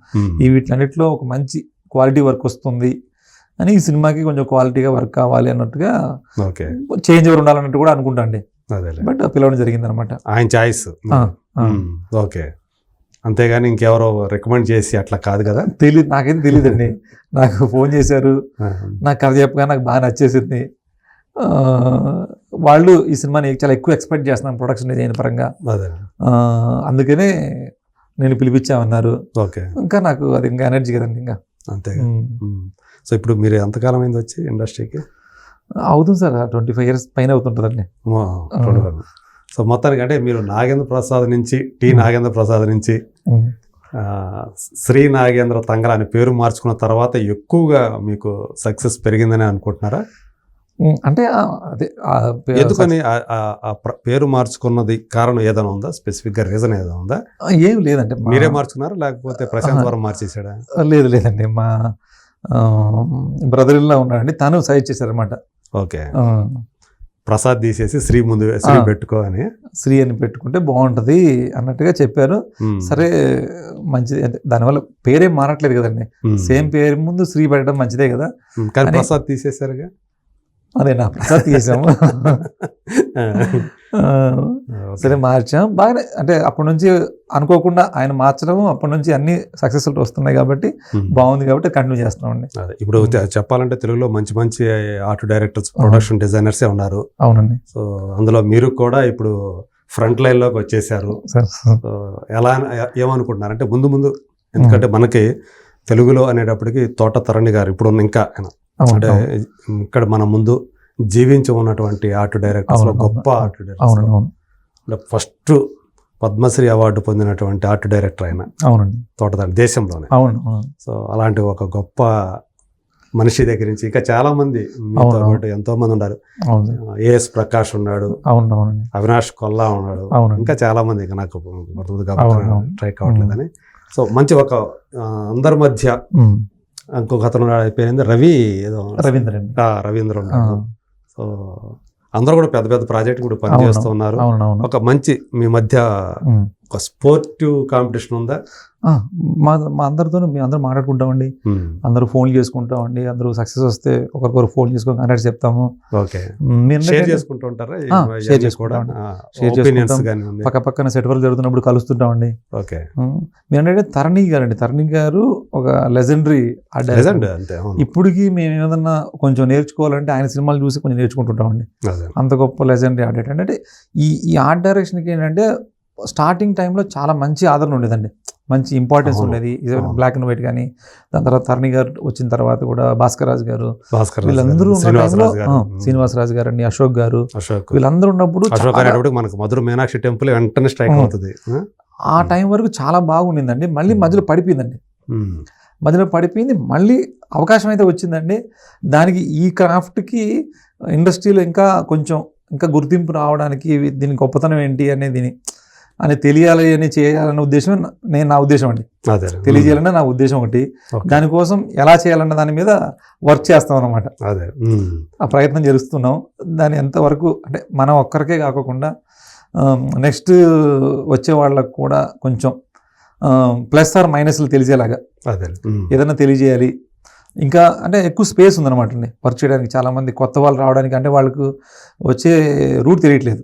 S2: ఈ వీటిలన్నిటిలో ఒక మంచి క్వాలిటీ వర్క్ వస్తుంది అని ఈ సినిమాకి కొంచెం క్వాలిటీగా వర్క్ కావాలి అన్నట్టుగా చేంజ్ ఓవర్ ఉండాలన్నట్టు కూడా అనుకుంటా అండి. బట్ పిలవడం జరిగింది అనమాట,
S1: ఆయన చాయిస్. ఓకే. అంతేగాని ఇంకెవరో రికమెండ్ చేసి అట్లా కాదు కదా?
S2: తెలియదు, నాకైతే తెలియదండి. నాకు ఫోన్ చేశారు, నాకు కథ చెప్పగా నాకు బాగా నచ్చేసింది. వాళ్ళు ఈ సినిమాని చాలా ఎక్కువ ఎక్స్పెక్ట్ చేస్తున్నాను ప్రొడక్షన్ డిజైన్ పరంగా, అందుకనే నేను పిలిపించామన్నారు.
S1: ఓకే.
S2: ఇంకా నాకు అది ఇంకా ఎనర్జీ కదండి ఇంకా.
S1: అంతే. సో ఇప్పుడు మీరు ఎంతకాలం అయింది వచ్చి ఇండస్ట్రీకి?
S2: అవుతుంది సార్, 25 years పైన అవుతుంటుందండి.
S1: సో మొత్తానికి అంటే మీరు నాగేంద్ర ప్రసాద్ నుంచి నాగేంద్ర ప్రసాద్ నుంచి శ్రీ నాగేంద్ర తంగర అని పేరు మార్చుకున్న తర్వాత ఎక్కువగా మీకు సక్సెస్ పెరిగిందని అనుకుంటున్నారా?
S2: అంటే అదే
S1: ఎందుకని ఆ పేరు మార్చుకున్నది కారణం ఏదైనా ఉందా? స్పెసిఫిక్ గా రీజన్ ఏదైనా ఉందా?
S2: ఏం లేదంటే
S1: మీరే మార్చుకున్నారా లేకపోతే ప్రశాంత్ వరం మార్చేసాడా?
S2: లేదండి, మా బ్రదర్ ఇలా ఉన్నాడండి, తను సజెస్ట్ చేశారనమాట.
S1: ఓకే. ప్రసాద్ తీసేసి శ్రీ ముందు శ్రీ పెట్టుకో అని,
S2: శ్రీ అని పెట్టుకుంటే బాగుంటది అన్నట్టుగా చెప్పారు. సరే మంచిది, దానివల్ల పేరేం మారట్లేదు కదండి, సేమ్ పేరు ముందు శ్రీ పెట్టడం మంచిదే కదా.
S1: కానీ ప్రసాద్ తీసేసారుగా.
S2: అదే నా ప్రసాద్ తీసాము. సరే మార్చాం, బాగానే. అంటే అప్పటి నుంచి అనుకోకుండా ఆయన మార్చడం, అప్పటి నుంచి అన్ని సక్సెస్ఫుల్ వస్తున్నాయి కాబట్టి బాగుంది కాబట్టి కంటిన్యూ చేస్తున్నామండి.
S1: ఇప్పుడు చెప్పాలంటే తెలుగులో మంచి మంచి ఆర్ట్ డైరెక్టర్స్, ప్రొడక్షన్ డిజైనర్సే ఉన్నారు.
S2: అవునండి.
S1: సో అందులో మీరు కూడా ఇప్పుడు ఫ్రంట్ లైన్ లోకి వచ్చేసారు. ఎలా ఏమనుకుంటున్నారు అంటే ముందు ముందు, ఎందుకంటే మనకి తెలుగులో అనేటప్పటికి తోట తరణి గారు ఇప్పుడు ఇంకా అంటే ఇక్కడ మన ముందు జీవించి ఉన్నటువంటి ఆర్ట్ డైరెక్టర్స్ లో గొప్ప art director, first Padma Shri award పొందినటువంటి ఆర్ట్ డైరెక్టర్ ఆయన.
S2: అవునండి.
S1: తోటతరణి దేశంలోనే.
S2: అవును.
S1: సో అలాంటి ఒక గొప్ప మనిషి దగ్గర నుంచి ఇంకా చాలా మంది మీతో పాటు ఎంతో మంది ఉన్నారు. ఏఎస్ ప్రకాష్ ఉన్నాడు, అవినాష్ కొల్లా ఉన్నాడు, ఇంకా చాలా మంది, ఇంకా నాకు ట్రై కావట్లేదని. సో మంచి ఒక అందరి మధ్య ఇంకొక అతను అయిపోయింది రవీంద్ర ఉన్నాడు. సో అందరూ కూడా పెద్ద పెద్ద ప్రాజెక్ట్ కూడా పనిచేస్తూ ఉన్నారు. ఒక మంచి మీ మధ్య ఒక స్పోర్టివ్ కాంపిటీషన్ ఉందా?
S2: మా అందరితో మేము అందరూ మాట్లాడుకుంటామండి, అందరూ ఫోన్లు చేసుకుంటామండి. అందరూ సక్సెస్ వస్తే ఒకరికొకరు ఫోన్ చేసుకొని కనెక్ట్ చెప్తాము.
S1: షేర్ చేసుకుంటూ ఉంటారా?
S2: షేర్ చేసుకుంటాం, పక్క పక్కన సెట్ వర్క్ జరుగుతున్నప్పుడు కలుస్తుంటామండి.
S1: ఓకే.
S2: మీరు అంటే తరణి గారు ఒక లెజెండరీ ఆర్ట్ డైరెక్టర్. ఇప్పటికీ మేము ఏదన్నా కొంచెం నేర్చుకోవాలంటే ఆయన సినిమాలు చూసి కొంచెం నేర్చుకుంటుంటామండి. అంత గొప్ప లెజెండరీ ఆర్ట్ డైరెక్టర్. అంటే ఈ ఆర్ట్ డైరెక్షన్కి ఏంటంటే స్టార్టింగ్ టైంలో చాలా మంచి ఆదరణ ఉండేదండి, మంచి ఇంపార్టెన్స్ ఉండేది. బ్లాక్ అండ్ వైట్ కానీ, దాని తర్వాత తరణి గారు వచ్చిన తర్వాత కూడా భాస్కర్ రాజు గారు, వీళ్ళందరూ శ్రీనివాసరాజు గారు అండి, అశోక్ గారు, వీళ్ళందరూ ఉన్నప్పుడు
S1: మనకు మధుర మీనాక్షి టెంపుల్ వెంటనే స్ట్రైక్ అవుతుంది.
S2: ఆ టైం వరకు చాలా బాగుండిందండి. మళ్ళీ మధ్యలో పడిపోయిందండి, మళ్ళీ అవకాశం అయితే వచ్చిందండి. దానికి ఈ క్రాఫ్ట్కి ఇండస్ట్రీలో ఇంకా గుర్తింపు రావడానికి దీని గొప్పతనం ఏంటి అని తెలియాలి అని చేయాలన్న ఉద్దేశం నా ఉద్దేశం అండి. తెలియజేయాలన్న నా ఉద్దేశం ఒకటి. దానికోసం ఎలా చేయాలన్న దాని మీద వర్క్ చేస్తాం అన్నమాట. ఆ ప్రయత్నం చేస్తున్నాం. దాని ఎంతవరకు అంటే మనం ఒక్కరికే కాకుండా నెక్స్ట్ వచ్చే వాళ్ళకు కూడా కొంచెం ప్లస్ ఆర్ మైనస్లు తెలిసేలాగా ఏదైనా తెలియజేయాలి. ఇంకా అంటే ఎక్కువ స్పేస్ ఉందన్నమాట అండి వర్క్ చేయడానికి. చాలామంది కొత్త వాళ్ళు రావడానికి అంటే వాళ్ళకు వచ్చే రూట్ తెలియట్లేదు,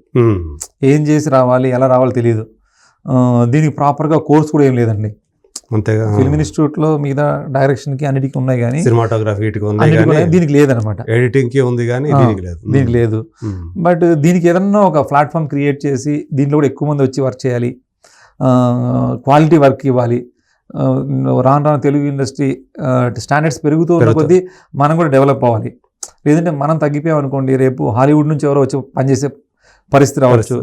S2: ఏం చేసి రావాలి, ఎలా రావాలో తెలియదు. దీనికి ప్రాపర్గా కోర్స్ కూడా ఏం లేదండి.
S1: అంతేగా
S2: ఫిల్మ్ ఇన్స్టిట్యూట్ లో మిగతా డైరెక్షన్ కి అన్నిటికీ ఉన్నాయి కానీ
S1: సినిమాటోగ్రఫీ వీటికి ఉంది
S2: అన్నిటికీ
S1: కానీ
S2: ఉన్నాయి, దీనికి లేదనమాట.
S1: ఎడిటింగ్ కి ఉంది కానీ
S2: ఆ,
S1: దీనికి లేదు.
S2: దీనికి లేదు. బట్ దీనికి ఏదన్నా ఒక ప్లాట్ఫామ్ క్రియేట్ చేసి దీంట్లో కూడా ఎక్కువ మంది వచ్చి వర్క్ చేయాలి, క్వాలిటీ వర్క్ ఇవ్వాలి. రాను రాను తెలుగు ఇండస్ట్రీ స్టాండర్డ్స్ పెరుగుతూ ఉన్న కొద్దీ మనం కూడా డెవలప్ అవ్వాలి. లేదంటే మనం తగ్గిపోయాం అనుకోండి, రేపు హాలీవుడ్ నుంచి ఎవరో వచ్చి పనిచేసే పరిస్థితి రావచ్చు.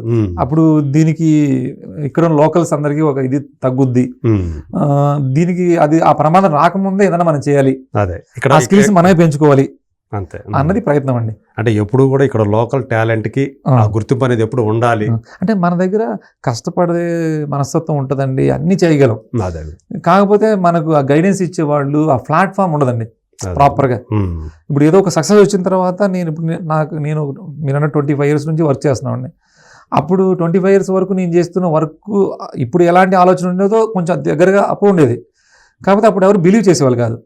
S2: అప్పుడు దీనికి ఇక్కడ లోకల్స్ అందరికీ ఒక ఇది తగ్గుద్ది. దీనికి అది ఆ ప్రమాదం రాకముందే ఏదైనా మనం చేయాలి,
S1: అదే ఇక్కడ
S2: ఆ స్కిల్స్ మనమే పెంచుకోవాలి
S1: అంతే
S2: అన్నది ప్రయత్నం అండి.
S1: అంటే ఎప్పుడు కూడా ఇక్కడ లోకల్ టాలెంట్ కి ఆ గుర్తింపు అనేది ఎప్పుడు ఉండాలి.
S2: అంటే మన దగ్గర కష్టపడే మనస్తత్వం ఉంటుందండి, అన్ని చేయగలం.
S1: అదే
S2: కాకపోతే మనకు ఆ గైడెన్స్ ఇచ్చేవాళ్ళు, ఆ ప్లాట్ఫామ్ ఉండదండి ప్రాపర్గా. ఇప్పుడు ఏదో ఒక సక్సెస్ వచ్చిన తర్వాత నేను మీరు 25 years నుంచి వర్క్ చేస్తున్నామండి. అప్పుడు 25 years వరకు నేను చేస్తున్న వర్క్ ఇప్పుడు ఎలాంటి ఆలోచన ఉండేదో కొంచెం దగ్గరగా అప్పుడు ఉండేది. కాకపోతే అప్పుడు ఎవరు బిలీవ్ చేసేవాళ్ళు కాదు,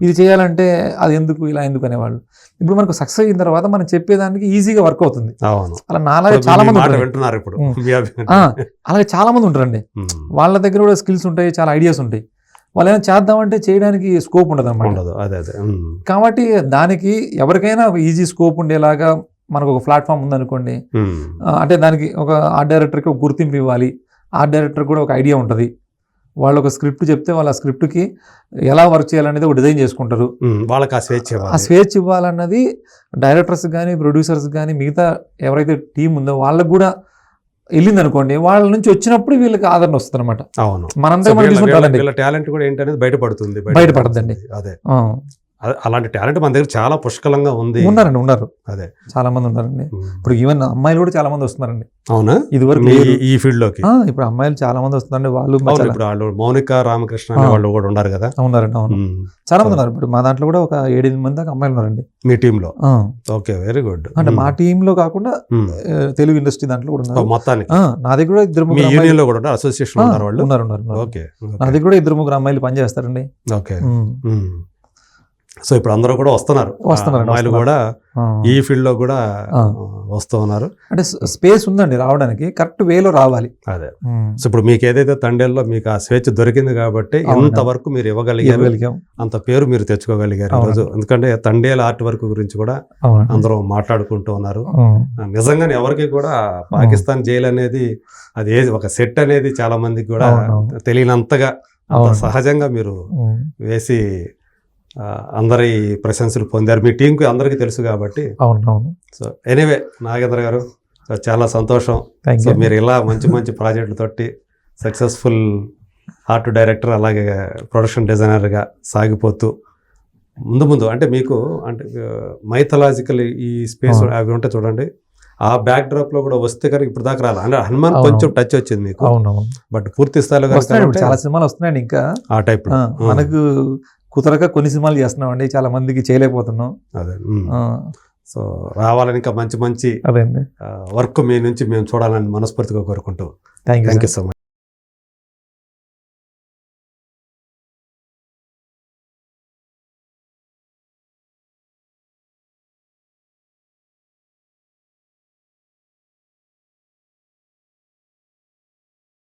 S2: ఇది చేయాలంటే అది ఎందుకు ఇలా ఎందుకు అనేవాళ్ళు. ఇప్పుడు మనకు సక్సెస్ అయిన తర్వాత మనం చెప్పేదానికి ఈజీగా వర్క్ అవుతుంది. అలా నాలాగే చాలా మంది అలాగే చాలా మంది ఉంటారండి. వాళ్ళ దగ్గర కూడా స్కిల్స్ ఉంటాయి, చాలా ఐడియాస్ ఉంటాయి. వాళ్ళు ఏమైనా చేద్దామంటే చేయడానికి స్కోప్ ఉండదు అన్నమాట. కాబట్టి దానికి ఎవరికైనా ఈజీ స్కోప్ ఉండేలాగా మనకు ఒక ప్లాట్ఫామ్ ఉందనుకోండి, అంటే దానికి ఒక ఆర్ట్ డైరెక్టర్కి ఒక గుర్తింపు ఇవ్వాలి. ఆర్ట్ డైరెక్టర్ కూడా ఒక ఐడియా ఉంటుంది. వాళ్ళు ఒక స్క్రిప్ట్ చెప్తే వాళ్ళు ఆ స్క్రిప్ట్కి ఎలా వర్క్ చేయాలనేది ఒక డిజైన్ చేసుకుంటారు.
S1: వాళ్ళకి ఆ
S2: స్వేచ్ఛ ఇవ్వాలన్నది డైరెక్టర్స్ కానీ ప్రొడ్యూసర్స్ కానీ మిగతా ఎవరైతే టీం ఉందో వాళ్ళకు కూడా వెళ్ళింది అనుకోండి, వాళ్ళ నుంచి వచ్చినప్పుడు వీళ్ళకి ఆదరణ వస్తుంది అనమాట. మనంతా మనం తీసుకుంటామండి,
S1: టాలెంట్ కూడా ఏంటనేది
S2: బయటపడుతుందండి.
S1: అదే అలాంటి టాలెంట్ మన దగ్గర చాలా పుష్కలంగా ఉంది.
S2: ఉన్నారు అదే చాలా మంది ఉన్నారండి. ఇప్పుడు ఈవెన్ అమ్మాయిలు కూడా చాలా మంది వస్తున్నారండి.
S1: అవునా?
S2: ఇదివరకు
S1: ఈ ఫీల్డ్ లోకి
S2: ఇప్పుడు అమ్మాయిలు చాలా మంది వస్తున్నారండి.
S1: వాళ్ళు మౌనిక రామకృష్ణ వాళ్ళు కూడా ఉన్నారు కదా.
S2: ఉన్నారండి, అవును, చాలా మంది ఉన్నారు. ఇప్పుడు మా దాంట్లో కూడా ఒక 7-8 మంది దాకా అమ్మాయిలు ఉన్నారండి
S1: మీ టీమ్ లో. Okay, very good.
S2: అంటే మా టీమ్ లో కాకుండా తెలుగు ఇండస్ట్రీ దాంట్లో కూడా ఉన్నారు.
S1: మొత్తానికి
S2: నా దగ్గర కూడా 2-3
S1: కూడా అసోసియేషన్ ఉన్నారు.
S2: ఓకే, నా దగ్గర కూడా 2-3 అమ్మాయిలు పనిచేస్తారండి.
S1: ఓకే, సో ఇప్పుడు అందరూ కూడా వస్తున్నారు, అమ్మాయిలు కూడా ఈ ఫీల్డ్ లో కూడా వస్తూ ఉన్నారు.
S2: అంటే స్పేస్ ఉందండి రావడానికి, కరెక్ట్ వేలో రావాలి.
S1: అదే, సో ఇప్పుడు మీకు ఏదైతే తండేల్లో మీకు ఆ స్వేచ్ఛ దొరికింది కాబట్టి ఇంతవరకు మీరు ఇవ్వగలిగారు, అంత పేరు మీరు తెచ్చుకోగలిగారు ఈరోజు. ఎందుకంటే తండేల ఆర్ట్ వర్క్ గురించి కూడా అందరూ మాట్లాడుకుంటూ ఉన్నారు. నిజంగానే ఎవరికి కూడా పాకిస్తాన్ జైలు అనేది అది ఒక సెట్ అనేది చాలా మందికి కూడా తెలియనంతగా సహజంగా మీరు వేసి అందరి ప్రశంసలు పొందారు. మీ టీంకి అందరికీ తెలుసు కాబట్టి. సో ఎనీవే నాగేంద్ర గారు, చాలా సంతోషం. సో మీరు ఇలా మంచి మంచి ప్రాజెక్టులు తోటి సక్సెస్ఫుల్ ఆర్ట్ డైరెక్టర్ అలాగే ప్రొడక్షన్ డిజైనర్గా సాగిపోతూ ముందు అంటే మీకు అంటే మైథలాజికల్ ఈ స్పేస్ అవి ఉంటాయి చూడండి, ఆ బ్యాక్ డ్రాప్ లో కూడా వస్తే కనుక ఇప్పుడు దాకా రాలి. అంటే హనుమాన్ కొంచెం టచ్ వచ్చింది మీకు, బట్ పూర్తి స్థాయిలో
S2: చాలా సినిమాలు వస్తున్నాయండి. ఇంకా ఆ టైప్ మనకు కుదరక కొన్ని సినిమాలు చేస్తున్నాం అండి, చాలా మందికి చేయలేకపోతున్నాం.
S1: అదే, సో రావాలని ఇంకా మంచి మంచి వర్క్ మీ నుంచి మేము చూడాలని మనస్ఫూర్తిగా కోరుకుంటూ థ్యాంక్ యూ సో మచ్.